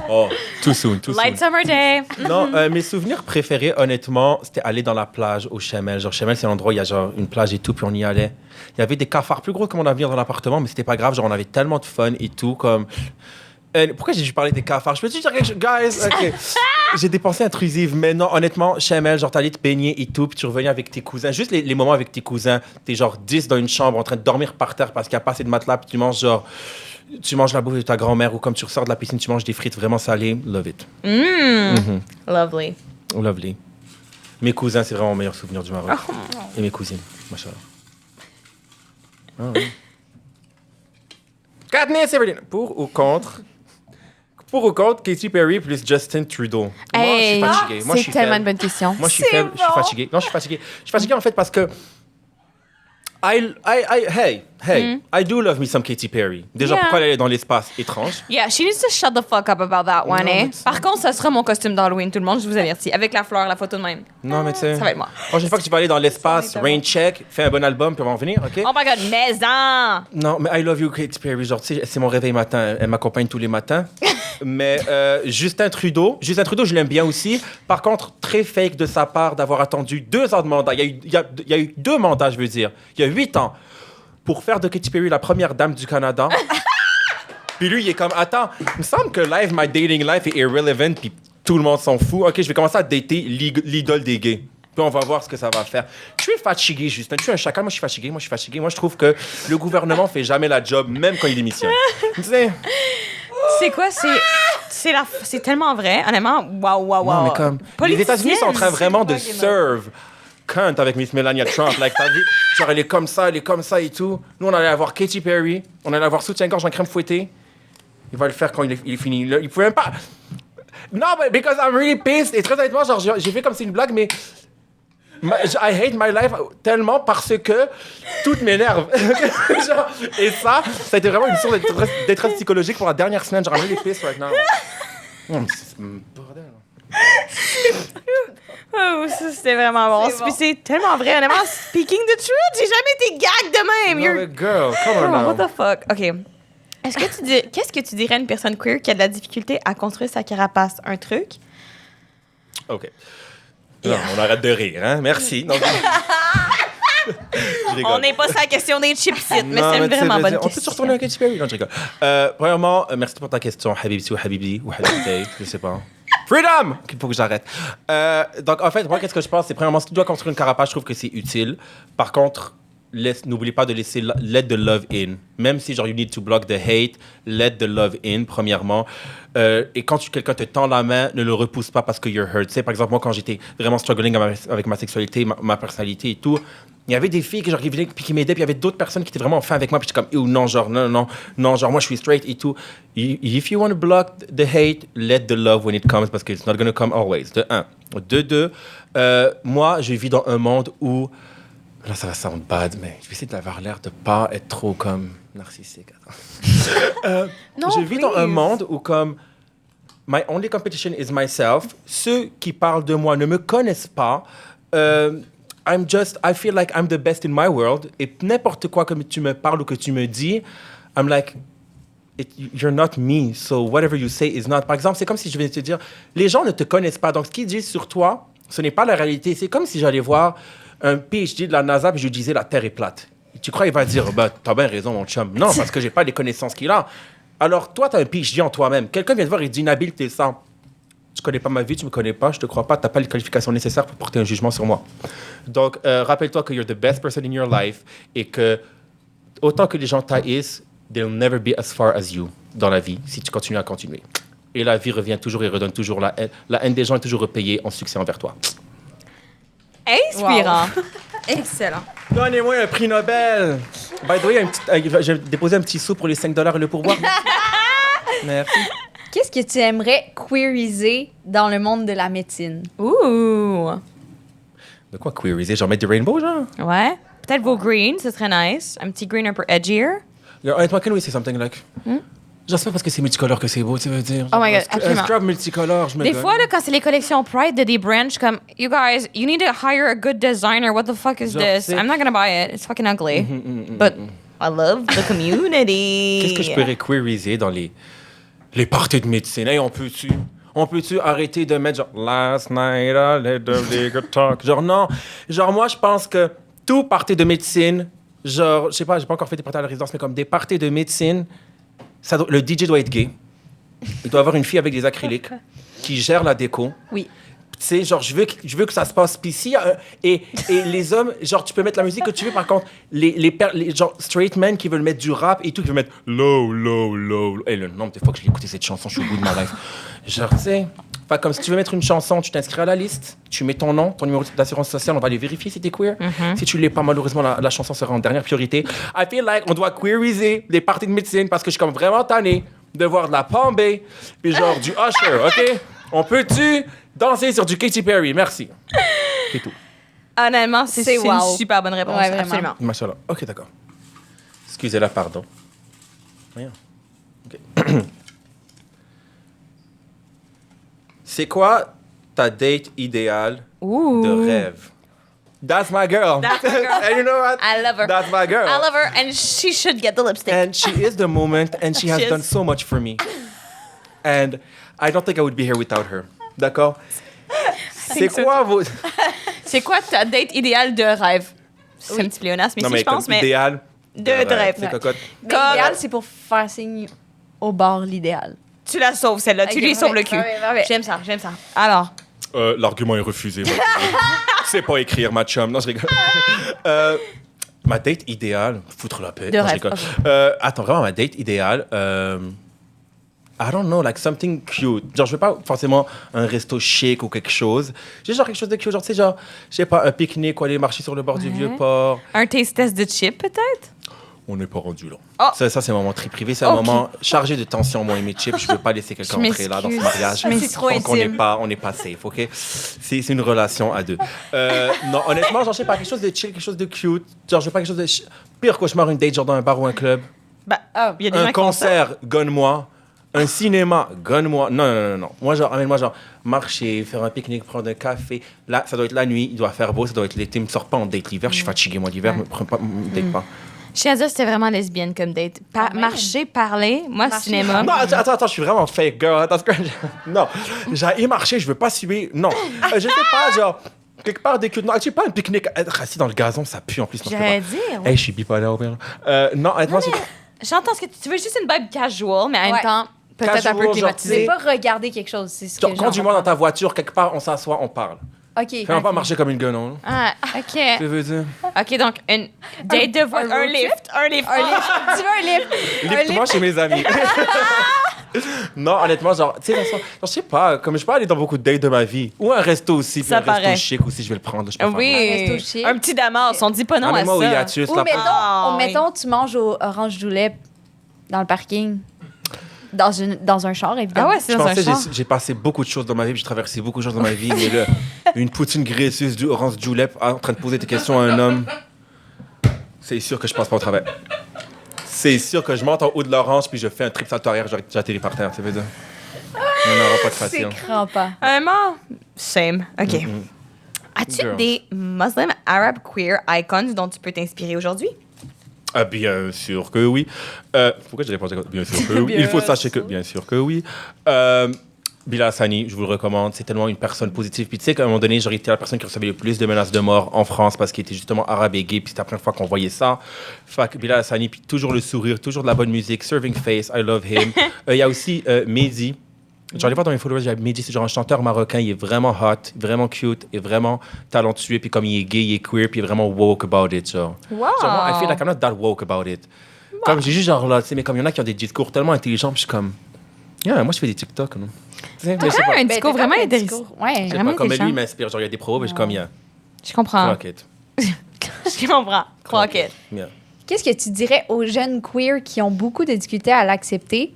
Speaker 3: Oh, too soon.
Speaker 4: Light Summer Day.
Speaker 3: Non, mes souvenirs préférés, honnêtement, c'était aller dans la plage au Chemel. Genre, Chemel, c'est un endroit où il y a genre une plage et tout, puis on y allait. Il y avait des cafards plus gros que mon avenir dans l'appartement, mais c'était pas grave. Genre, on avait tellement de fun et tout, comme... pourquoi j'ai dû parler des cafards? Je peux te dire quelque chose? Guys, OK. J'ai des pensées intrusives, mais non, honnêtement, Chemel, genre, t'allais te baigner et tout, puis tu revenais avec tes cousins. Juste les moments avec tes cousins. T'es genre 10 dans une chambre en train de dormir par terre parce qu'il n'y a pas assez de matelas, puis tu manges genre... Tu manges la bouffe de ta grand-mère ou comme tu ressors de la piscine, tu manges des frites vraiment salées. Love it.
Speaker 4: Lovely.
Speaker 3: Lovely. Mes cousins, c'est vraiment mon meilleur souvenir du Maroc. Et mes cousines, machallah. Ah, oui. Katniss Everdeen. Pour ou contre Katy Perry plus Justin Trudeau? Moi, je suis fatigué. Moi, je
Speaker 4: C'est
Speaker 3: suis
Speaker 4: tellement
Speaker 3: faible.
Speaker 4: une bonne question.
Speaker 3: Moi, je suis faible. Je suis fatigué. Non, je suis fatigué. Je suis fatigué, en fait, parce que Hey, I do love me some Katy Perry. Déjà,
Speaker 4: Yeah.
Speaker 3: pourquoi elle est dans l'espace étrange?
Speaker 4: Yeah, she needs to shut the fuck up about that one,
Speaker 3: Non,
Speaker 4: eh?
Speaker 3: mais ça-
Speaker 4: Par contre, ça sera mon costume d'Halloween, tout le monde, je vous avertis. Avec la fleur, la photo de même.
Speaker 3: Non, mais tu sais.
Speaker 4: Ça va être moi.
Speaker 3: Prochaine fois que tu vas aller dans l'espace, rain check, fais un bon album, puis on va en venir, OK?
Speaker 4: Oh my god, maison!
Speaker 3: Non, mais I love you, Katy Perry. Genre, tu sais, c'est mon réveil matin. Elle m'accompagne tous les matins. Mais Justin Trudeau, je l'aime bien aussi. Par contre, très fake de sa part d'avoir attendu 2 ans de mandat. Il y a eu 2 mandats, je veux dire. Il y a 8 ans pour faire de Katy Perry la première dame du Canada. Puis lui, il est comme, attends, il me semble que my dating life est irrelevant, puis tout le monde s'en fout. OK, je vais commencer à dater l'idole des gays. Puis on va voir ce que ça va faire. Je suis fatigué, Justin. Tu es un chacal. Moi, je suis fatigué. Moi, je trouve que le gouvernement fait jamais la job, même quand il démissionne. Tu sais...
Speaker 4: C'est quoi? C'est tellement vrai, honnêtement. Wow.
Speaker 3: Non, mais comme... Les États-Unis sont en train vraiment de serve cunt avec Miss Melania Trump. Like, t'as vu? Genre, elle est comme ça et tout. Nous, on allait avoir Katy Perry. On allait avoir soutien-gorge en crème fouettée. Il va le faire quand il est fini. Là, il pouvait même pas... Non, but because I'm really pissed. Et très honnêtement, genre, j'ai fait comme c'est une blague, mais... I hate my life tellement parce que tout m'énerve. Genre, et ça a été vraiment une source de détresse psychologique pour la dernière semaine. Genre, I'm really pissed right now. Non, mais c'est bordel.
Speaker 4: Oh, ça, c'était vraiment bon. Puis c'est tellement vrai, honnêtement. Speaking the truth, j'ai jamais été gag de même.
Speaker 3: No, but girl, come on now.
Speaker 4: What the fuck? OK. Qu'est-ce que tu dirais à une personne queer qui a de la difficulté à construire sa carapace? Un truc?
Speaker 3: OK. Non, on arrête de rire, hein? Merci. Non, je rigole.
Speaker 4: On n'est pas sur la question des chipsites, mais
Speaker 3: Non,
Speaker 4: c'est une
Speaker 3: tu sais,
Speaker 4: vraiment bonne
Speaker 3: on peut
Speaker 4: question.
Speaker 3: se retourner à Katy Perry? Non, je rigole. Premièrement, merci pour ta question, Habibti ou Habibdi ou Habibti, je sais pas. Freedom! Il faut que j'arrête. Donc, en fait, moi, qu'est-ce que je pense? C'est premièrement, si tu dois construire une carapace, je trouve que c'est utile. Par contre, n'oublie pas de laisser let the love in. Même si, genre, you need to block the hate, let the love in, premièrement. Et quand quelqu'un te tend la main, ne le repousse pas parce que you're hurt. Tu sais, par exemple, moi, quand j'étais vraiment struggling avec ma sexualité, ma personnalité et tout, il y avait des filles qui venaient puis qui m'aidaient, puis il y avait d'autres personnes qui étaient vraiment fin avec moi, puis j'étais comme, non, genre, non, genre, moi, je suis straight et tout. If you want to block the hate, let the love when it comes, parce que it's not going to come always. De un. De deux, moi, je vis dans un monde où... Là, ça va sound bad, mais je vais essayer d'avoir l'air de pas être trop comme narcissique.
Speaker 4: Non,
Speaker 3: je vis dans un
Speaker 4: please.
Speaker 3: monde où comme my only competition is myself. Ceux qui parlent de moi ne me connaissent pas. I feel like I'm the best in my world. Et n'importe quoi que tu me parles ou que tu me dis, I'm like, you're not me. So whatever you say is not. Par exemple, c'est comme si je venais te dire, les gens ne te connaissent pas. Donc ce qu'ils disent sur toi, ce n'est pas la réalité. C'est comme si j'allais voir un PhD de la NASA et je lui disais la Terre est plate. Et tu crois qu'il va dire, bah, t'as bien raison, mon chum. Non, parce que j'ai pas les connaissances qu'il a. Alors, toi, t'as un PhD en toi-même. Quelqu'un vient te voir et dit, Nabil, t'es ça. Tu connais pas ma vie, tu me connais pas, je te crois pas, t'as pas les qualifications nécessaires pour porter un jugement sur moi. Donc, rappelle-toi que you're the best person in your life et que autant que les gens t'haïssent, they'll never be as far as you dans la vie si tu continues à continuer. Et la vie revient toujours et redonne toujours la haine. La haine des gens est toujours repayée en succès envers toi.
Speaker 4: Inspirant. Excellent.
Speaker 3: Donnez-moi un prix Nobel. By the way, j'ai déposé un petit sou pour les $5 et le pourboire. Merci.
Speaker 2: Qu'est-ce que tu aimerais queeriser dans le monde de la médecine?
Speaker 4: Ouh.
Speaker 3: De quoi queeriser? Genre mettre du rainbow, genre?
Speaker 4: Ouais. Peut-être vos greens, ce serait nice. Un petit green un peu edgier.
Speaker 3: Honnêtement, can we say something like... Genre, c'est pas parce que c'est multicolore que c'est beau, tu veux dire.
Speaker 4: Oh my God,
Speaker 3: Un
Speaker 4: absolument.
Speaker 3: scrub multicolore, je me
Speaker 4: Des
Speaker 3: donne.
Speaker 4: fois, là, quand c'est les collections Pride de des brands, je suis comme, you guys, you need to hire a good designer. What the fuck is
Speaker 3: Genre,
Speaker 4: this?
Speaker 3: c'est-
Speaker 4: I'm not gonna buy it. It's fucking ugly. But I love the community.
Speaker 3: Qu'est-ce que je pourrais queeriser dans les parties de médecine? Hey, on peut-tu arrêter de mettre genre last night I let the nigga talk? Genre non. Genre moi je pense que tout party de médecine, genre je sais pas, j'ai pas encore fait des parties à la résidence, mais comme des parties de médecine, le DJ doit être gay. Il doit avoir une fille avec des acryliques qui gère la déco.
Speaker 2: Oui.
Speaker 3: Tu sais, genre, je veux que ça se passe. Puis si, et les hommes, genre, tu peux mettre la musique que tu veux. Par contre, les genre, straight men qui veulent mettre du rap et tout, qui veulent mettre low, low, low. Et le nombre de fois que j'ai écouté cette chanson, je suis au bout de ma life. Genre, tu sais, comme si tu veux mettre une chanson, tu t'inscris à la liste, tu mets ton nom, ton numéro d'assurance sociale, on va aller vérifier si t'es queer. Si tu l'es pas, malheureusement, la chanson sera en dernière priorité. I feel like on doit queeriser les parties de médecine parce que je suis comme vraiment tanné de voir de la Pambay puis genre du Usher, OK? On peut-tu danser sur du Katy Perry? Merci. C'est tout.
Speaker 4: Honnêtement, c'est
Speaker 2: wow.
Speaker 4: une super bonne réponse.
Speaker 2: Ouais, vraiment.
Speaker 4: Absolument.
Speaker 3: Machallah. Ok, d'accord. Excusez-la, pardon. Rien. Ok. C'est quoi ta date idéale de rêve? That's my girl.
Speaker 4: That's my girl.
Speaker 3: And you know what?
Speaker 4: I love her.
Speaker 3: That's my girl.
Speaker 4: I love her, and she should get the lipstick.
Speaker 3: And she is the moment, and she has
Speaker 4: She is.
Speaker 3: done so much for me. And I don't think I would be here without her. D'accord? C'est quoi vos...
Speaker 4: C'est quoi ta date idéale de rêve? C'est un petit pléonasme ici, je pense,
Speaker 3: comme
Speaker 4: mais
Speaker 3: idéal
Speaker 4: de rêve.
Speaker 3: C'est cocotte.
Speaker 2: Mais
Speaker 4: Comme-
Speaker 2: l'idéal, c'est pour faire signe au bord l'idéal.
Speaker 4: tu la sauves, celle-là. Tu
Speaker 2: Ok,
Speaker 4: lui sauves le cul.
Speaker 2: ouais.
Speaker 4: J'aime ça, j'aime ça. Alors,
Speaker 3: L'argument est refusé. C'est pas écrire, ma chum. Non, je rigole. Ma date idéale, foutre la paix.
Speaker 4: De
Speaker 3: Non, je
Speaker 4: rêve,
Speaker 3: rigole. Attends, vraiment, ma date idéale, I don't know, like something cute. Genre, je veux pas forcément un resto chic ou quelque chose. J'ai genre quelque chose de cute, genre, tu sais, genre, je sais pas, un pique-nique ou aller marcher sur le bord du vieux port.
Speaker 4: un taste test de chip, peut-être?
Speaker 3: On n'est pas rendu là.
Speaker 4: Oh.
Speaker 3: Ça, c'est un moment très privé. C'est un
Speaker 4: Ok.
Speaker 3: moment chargé de tension, moi et mes chips. Je veux pas laisser quelqu'un
Speaker 4: Je
Speaker 3: entrer là dans ce
Speaker 4: m'excuse.
Speaker 3: mariage.
Speaker 4: Mais c'est trop
Speaker 3: Donc,
Speaker 4: intime.
Speaker 3: on n'est pas safe, OK? C'est une relation à deux. Non, honnêtement, genre, je sais pas, quelque chose de chill, quelque chose de cute. Genre, je veux pas quelque chose de... Pire cauchemar, une date, genre dans un bar ou un club.
Speaker 4: Bah, il y a des gens
Speaker 3: Un
Speaker 4: qui font ça.
Speaker 3: concert, gonne-moi. Un cinéma, gonne-moi. Non. Moi, genre, amène-moi, genre, marcher, faire un pique-nique, prendre un café. Là, ça doit être la nuit, il doit faire beau, ça doit être l'été. Me sors pas en date l'hiver, je suis fatigué, moi, l'hiver, me date pas.
Speaker 4: Chez Azza, c'était vraiment lesbienne comme date. Marcher, parler, moi, cinéma.
Speaker 3: Non, attends, je suis vraiment fake, girl. Attends, non, j'ai marché, je veux pas suer. Non, je sais pas, genre, quelque part des cute. Non, je sais pas, un pique-nique, être assis dans le gazon, ça pue en plus. Non, je peux
Speaker 4: J'allais
Speaker 3: pas.
Speaker 4: dire.
Speaker 3: Hey, je suis bipolaire, bien. Non, honnêtement,
Speaker 4: J'entends ce que tu veux, juste une vibe casual, mais en même
Speaker 2: Ouais.
Speaker 4: temps, peut-être un
Speaker 3: Casual,
Speaker 4: peu
Speaker 3: genre,
Speaker 4: climatisée.
Speaker 2: C'est pas regarder quelque chose, c'est ce que
Speaker 3: genre, conduis-moi dans ta voiture, quelque part, on s'assoit, on parle.
Speaker 2: OK.
Speaker 3: Fais-moi pas marcher comme une guenon.
Speaker 4: Ah, OK.
Speaker 3: Tu veux dire?
Speaker 4: OK, donc, une date de voiture.
Speaker 2: un
Speaker 4: Un
Speaker 2: road
Speaker 4: lift. Un lift.
Speaker 2: Tu veux un livre?
Speaker 3: Lift-moi chez mes amis. Non, honnêtement, genre, tu sais, genre, je sais pas, comme je peux aller dans beaucoup de dates de ma vie. Ou un resto aussi, puis
Speaker 4: Ça
Speaker 3: un resto
Speaker 4: paraît.
Speaker 3: chic aussi, je vais le prendre. Je peux faire.
Speaker 4: Oui.
Speaker 2: Un resto chic.
Speaker 4: Un petit damas, on dit pas non à
Speaker 3: Amène-moi au
Speaker 4: ça.
Speaker 3: hiatus,
Speaker 2: Ou
Speaker 3: là.
Speaker 2: mettons,
Speaker 4: Ah, oui.
Speaker 2: mettons, tu manges au Orange Julep dans le parking. Dans un char, évidemment.
Speaker 4: Ah ouais, c'est
Speaker 3: Je
Speaker 4: dans un
Speaker 3: pensais,
Speaker 4: char.
Speaker 3: j'ai passé beaucoup de choses dans ma vie, puis j'ai traversé beaucoup de choses dans ma vie, mais là, une poutine graisseuse du Orange Julep en train de poser des questions à un homme, c'est sûr que je passe pas au travail. C'est sûr que je monte en haut de l'orange, puis je fais un trip salto arrière, j'atterris par terre, ça veut dire. On n'aura pas de
Speaker 2: C'est
Speaker 3: facile.
Speaker 2: crampant.
Speaker 4: Vraiment? Same. OK. As-tu
Speaker 3: Girls.
Speaker 4: des Muslim Arab queer icons dont tu peux t'inspirer aujourd'hui?
Speaker 3: Ah, bien sûr que oui. Pourquoi je réponds bien sûr que oui? Il faut sachez que bien sûr que oui. Bilal Hassani, je vous le recommande. C'est tellement une personne positive. Puis tu sais qu'à un moment donné, j'aurais été la personne qui recevait le plus de menaces de mort en France parce qu'il était justement arabe et gay. Puis c'était la première fois qu'on voyait ça. Fait que Bilal Hassani, puis toujours le sourire, toujours de la bonne musique. Serving face, I love him. Il y a aussi Mehdi. J'en ai pas dans mes followers, j'ai Mehdi, c'est genre un chanteur marocain, il est vraiment hot, vraiment cute et vraiment talentueux. Puis comme il est gay, il est queer, puis il est vraiment woke about it. Genre,
Speaker 4: Wow!
Speaker 3: genre moi, I feel like I'm not that woke about it. Comme j'ai juste genre là, tu sais, mais comme il y en a qui ont des discours tellement intelligents, puis je suis comme, yeah, moi je fais des TikTok, non? Tu sais, mais je sais pas.
Speaker 4: Un discours vraiment intéressant.
Speaker 2: Ouais.
Speaker 3: Je sais
Speaker 4: vraiment
Speaker 3: pas, comme lui, il
Speaker 4: intelligent.
Speaker 3: m'inspire. Genre, il y a des propos, puis je suis comme, yeah,
Speaker 4: Je comprends.
Speaker 3: fuck it.
Speaker 4: Je comprends. Croque it.
Speaker 3: Yeah.
Speaker 2: Qu'est-ce que tu dirais aux jeunes queer qui ont beaucoup de difficultés à l'accepter?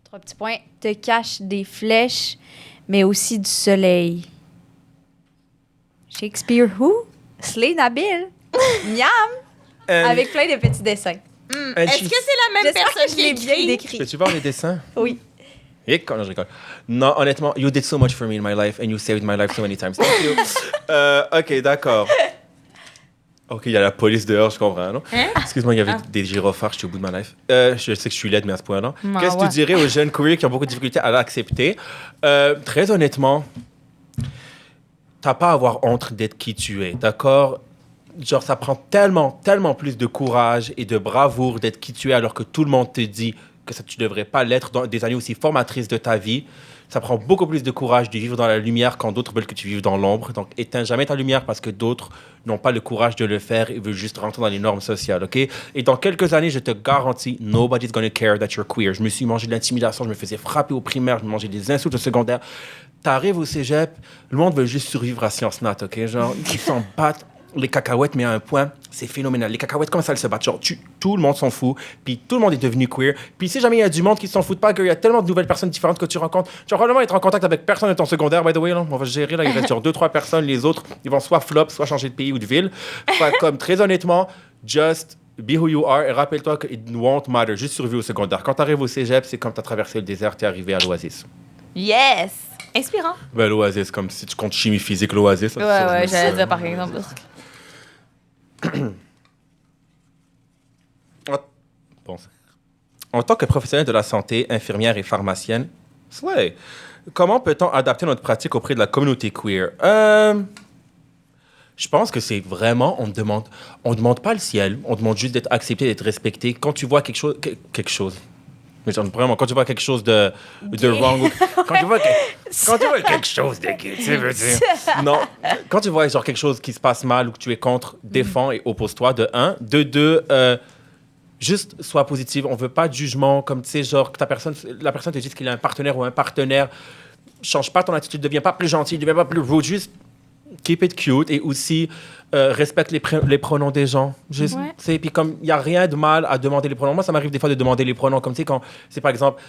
Speaker 2: 3 petits points. Te cache des flèches, mais aussi du soleil. Shakespeare who? Slay Nabil. Miam! Avec plein de petits dessins.
Speaker 4: Est-ce que c'est la même
Speaker 2: J'espère que
Speaker 4: personne
Speaker 2: je
Speaker 4: qui
Speaker 2: l'ai bien
Speaker 4: écrit?
Speaker 2: décrit.
Speaker 3: Peux-tu voir les dessins?
Speaker 2: Oui.
Speaker 3: Et quand je rigole. Non, honnêtement, you did so much for me in my life and you saved my life so many times. Thank you. OK, d'accord. OK, il y a la police dehors, je comprends, non?
Speaker 4: Hein?
Speaker 3: Excuse-moi, il y avait des gyrophares, je suis au bout de ma life. Je sais que je suis laide, mais à ce point-là. Qu'est-ce que
Speaker 4: ouais.
Speaker 3: tu dirais aux jeunes queer qui ont beaucoup de difficultés à l'accepter? Très honnêtement, t'as pas à avoir honte d'être qui tu es, d'accord? Genre, ça prend tellement plus de courage et de bravoure d'être qui tu es alors que tout le monde te dit que ça, tu devrais pas l'être dans des années aussi formatrices de ta vie. Ça prend beaucoup plus de courage de vivre dans la lumière quand d'autres veulent que tu vives dans l'ombre. Donc, éteins jamais ta lumière parce que d'autres n'ont pas le courage de le faire et veulent juste rentrer dans les normes sociales, OK? Et dans quelques années, je te garantis, nobody's gonna care that you're queer. Je me suis mangé de l'intimidation, je me faisais frapper au primaire, je me mangeais des insultes au secondaire. T'arrives au cégep, le monde veut juste survivre à Sciences Nat, OK? Genre, ils s'en battent les cacahuètes, mais à un point, c'est phénoménal. Les cacahuètes, comme ça, elles se battent. Genre, tout le monde s'en fout, puis tout le monde est devenu queer. Puis si jamais il y a du monde qui s'en fout pas, qu'il y a tellement de nouvelles personnes différentes que tu rencontres, tu vas probablement être en contact avec personne de ton secondaire, by the way, là. On va gérer, là, il reste genre 2-3 personnes, les autres, ils vont soit flop, soit changer de pays ou de ville. Fait comme, très honnêtement, just be who you are, et rappelle-toi que it won't matter, juste survivre au secondaire. Quand t'arrives au cégep, c'est comme t'as traversé le désert, t'es arrivé à l'oasis.
Speaker 4: Yes! Inspirant.
Speaker 3: Ben, l'oasis, comme si tu comptes chimie physique, l'oasis.
Speaker 4: Ouais, j'allais dire par exemple.
Speaker 3: Bon. En tant que professionnel de la santé, infirmière et pharmacienne, ouais, comment peut-on adapter notre pratique auprès de la communauté queer? Je pense que c'est vraiment, on demande pas le ciel, on demande juste d'être accepté, d'être respecté. Quand tu vois quelque chose, mais genre, vraiment, quand tu vois quelque chose de wrong, quand tu vois quelque chose de gay, tu veux dire. Non, quand tu vois genre quelque chose qui se passe mal ou que tu es contre, défends et oppose-toi, de un. De deux, juste sois positive. On veut pas de jugement, comme tu sais, genre que la personne te dit qu'il a un partenaire ou un partenaire. Change pas ton attitude, deviens pas plus gentil, deviens pas plus rude, juste keep it cute et aussi respecte les pronoms des gens. Juste, tu sais, puis comme il n'y a rien de mal à demander les pronoms. Moi, ça m'arrive des fois de demander les pronoms, comme tu sais, quand c'est par exemple,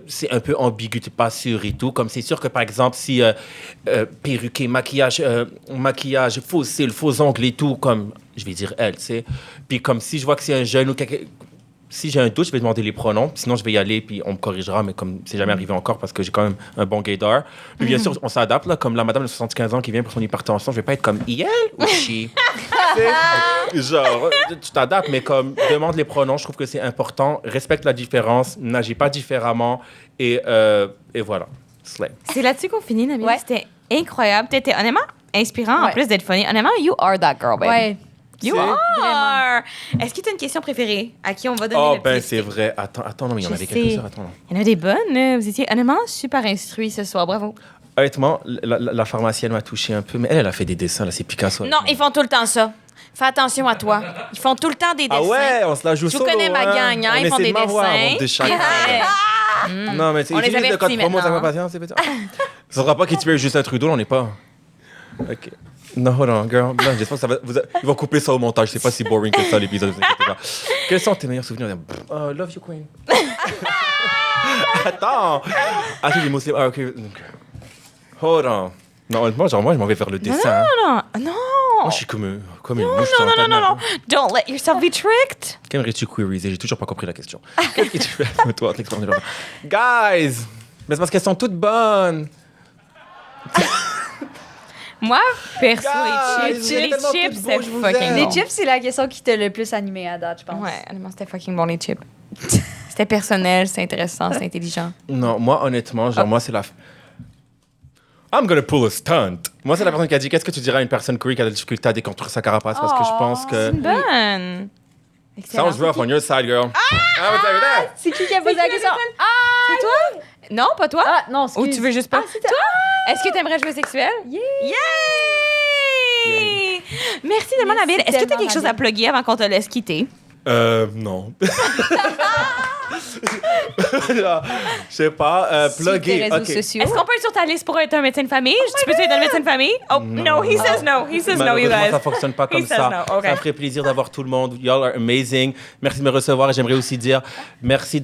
Speaker 3: c'est un peu ambigu, t'es pas sûr et tout. Comme c'est sûr que par exemple, si perruqué, maquillage, faux cils, faux ongles et tout, comme je vais dire elle, tu sais. Puis comme si je vois que c'est un jeune ou quelqu'un. Si j'ai un doute, je vais demander les pronoms. Sinon, je vais y aller, puis on me corrigera. Mais comme c'est jamais arrivé encore, parce que j'ai quand même un bon gaydar. Puis bien sûr, on s'adapte. Là, comme la madame de 75 ans qui vient pour son hypertension, je vais pas être comme « elle » ou « she ». Genre, tu t'adaptes, mais comme demande les pronoms, je trouve que c'est important. Respecte la différence, n'agis pas différemment. Et voilà. Slay.
Speaker 4: C'est là-dessus qu'on finit, Nabil.
Speaker 2: Ouais.
Speaker 4: C'était incroyable. T'étais honnêtement inspirant, en plus d'être funny. Honnêtement, you are that girl, babe.
Speaker 2: Ouais.
Speaker 4: You are! Est-ce que tu as une question préférée à qui on va donner
Speaker 3: Oh,
Speaker 4: le
Speaker 3: ben
Speaker 4: plus?
Speaker 3: c'est vrai. Attends, non, mais il y en
Speaker 4: Je
Speaker 3: avait
Speaker 4: sais.
Speaker 3: quelques-uns. Attends, non.
Speaker 4: Il y en a des bonnes. Là. Vous étiez honnêtement super instruits ce soir. Bravo.
Speaker 3: Honnêtement, la pharmacienne m'a touché un peu, mais elle a fait des dessins, là, c'est Picasso.
Speaker 4: Non, ils font tout le temps ça. Fais attention à toi. Ils font tout le temps des dessins.
Speaker 3: Ah ouais, on se la joue
Speaker 4: Tu
Speaker 3: solo,
Speaker 4: connais ma gang, hein,
Speaker 3: On
Speaker 4: ils font
Speaker 3: essaie
Speaker 4: des
Speaker 3: de m'avoir,
Speaker 4: dessins.
Speaker 3: honte de chacun. Non, mais tu
Speaker 4: On les
Speaker 3: utilises le code
Speaker 4: avertit
Speaker 3: promo, ça
Speaker 4: maintenant.
Speaker 3: va patience, c'est petit. Ce sera pas Katy Perry, Justin Trudeau, on n'est pas. OK. Non, hold on, girl. Non, j'espère que ça va. Ils vont couper ça au montage. C'est pas si boring que ça, l'épisode. Vous inquiétez pas. Quels sont tes meilleurs souvenirs? Love you, Queen. Attends. Ah, c'est des mots. Ah, OK. Hold on. Non, honnêtement, genre, moi, je m'en vais vers le dessin.
Speaker 4: Non.
Speaker 3: Moi, je suis comme une mouche.
Speaker 4: Non. Don't let yourself be tricked.
Speaker 3: Qu'aimerais-tu queeriser? J'ai toujours pas compris la question. Qu'est-ce que tu fais? Toi, l'expérience. Guys! Mais c'est parce qu'elles sont toutes bonnes.
Speaker 4: Moi, perso,
Speaker 3: Guys,
Speaker 4: les
Speaker 3: vous êtes
Speaker 4: chips,
Speaker 3: tellement
Speaker 4: c'est
Speaker 3: toutes beaux, je vous
Speaker 4: fucking
Speaker 3: aime.
Speaker 2: Les
Speaker 4: bon.
Speaker 2: chips, c'est la question qui t'a le plus animé à date, je pense.
Speaker 4: Ouais, honnêtement, c'était fucking bon, les chips. C'était personnel, c'était intéressant, c'était intelligent.
Speaker 3: Non, moi, honnêtement, genre, moi, c'est la... I'm gonna pull a stunt. Moi, c'est la personne qui a dit, qu'est-ce que tu dirais à une personne queer qui a de la difficulté à déconstruire sa carapace? Parce que je pense que...
Speaker 4: Bonne. Excellent.
Speaker 3: Sounds rough on your side, girl. Ah, but that.
Speaker 2: C'est qui a posé la question?
Speaker 4: C'est toi? Non, pas toi?
Speaker 2: Ah, non,
Speaker 4: Ou tu veux juste pas?
Speaker 2: c'est
Speaker 4: toi? Est-ce que tu aimerais jouer sexuel?
Speaker 2: Yeah!
Speaker 4: Yay! Merci tellement,
Speaker 2: Merci
Speaker 4: Nabil. Est-ce que tu as
Speaker 2: tellement,
Speaker 4: quelque chose à
Speaker 2: Nabil.
Speaker 4: plugger avant qu'on te laisse quitter?
Speaker 3: Non. Je sais pas, plugger.
Speaker 2: Tes réseaux
Speaker 3: OK.
Speaker 2: sociaux.
Speaker 4: Est-ce qu'on peut être sur ta liste pour être un médecin de famille? Tu peux être un médecin de famille? Oh, no, he says no. He says no, you
Speaker 3: Malheureusement,
Speaker 4: guys.
Speaker 3: ça fonctionne pas comme
Speaker 4: He says
Speaker 3: ça.
Speaker 4: no, okay.
Speaker 3: Ça me ferait plaisir d'avoir tout le monde. Y'all are amazing. Merci de me recevoir. Et j'aimerais aussi dire merci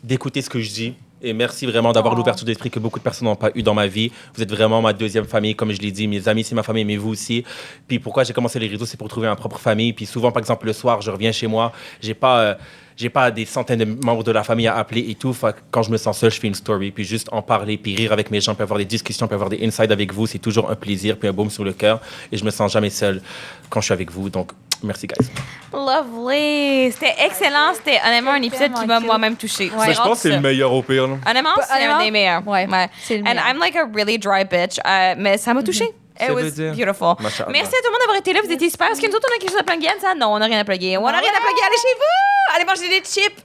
Speaker 3: d'écouter ce que je dis. Et merci vraiment d'avoir l'ouverture d'esprit que beaucoup de personnes n'ont pas eu dans ma vie. Vous êtes vraiment ma deuxième famille, comme je l'ai dit. Mes amis, c'est ma famille, mais vous aussi. Puis pourquoi j'ai commencé les réseaux, c'est pour trouver ma propre famille. Puis souvent, par exemple, le soir, je reviens chez moi. J'ai pas des centaines de membres de la famille à appeler et tout. Fait que quand je me sens seul, je fais une story. Puis juste en parler, puis rire avec mes gens, puis avoir des discussions, puis avoir des insides avec vous. C'est toujours un plaisir, puis un baume sur le cœur. Et je me sens jamais seul quand je suis avec vous. Donc, merci, guys.
Speaker 4: Lovely. C'était excellent. C'était honnêtement un épisode qui m'a
Speaker 2: tellement
Speaker 4: moi-même touchée.
Speaker 3: Mais je pense que c'est le meilleur au pire. Là.
Speaker 4: Honnêtement, c'est un
Speaker 2: Honnêtement,
Speaker 4: des meilleurs.
Speaker 2: ouais, c'est le
Speaker 4: And
Speaker 2: meilleur.
Speaker 4: I'm like a really dry bitch. Mais ça m'a touchée. It
Speaker 3: Ça
Speaker 4: was
Speaker 3: veut dire?
Speaker 4: beautiful.
Speaker 3: Mashallah.
Speaker 4: Merci à tout le monde d'avoir été là. Vous étiez super. Est-ce que nous autres, on a quelque chose à plugger, ça? Non, on n'a rien à plugger. On n'a rien à plugger. Allez chez vous. Allez manger des chips.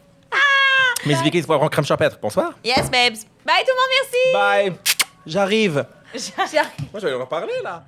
Speaker 3: Miss Vicky, c'est pour avoir crème champêtre. Bonsoir.
Speaker 4: Yes, babes. Bye tout le monde, merci.
Speaker 3: Bye. J'arrive. Moi, je vais leur parler, là.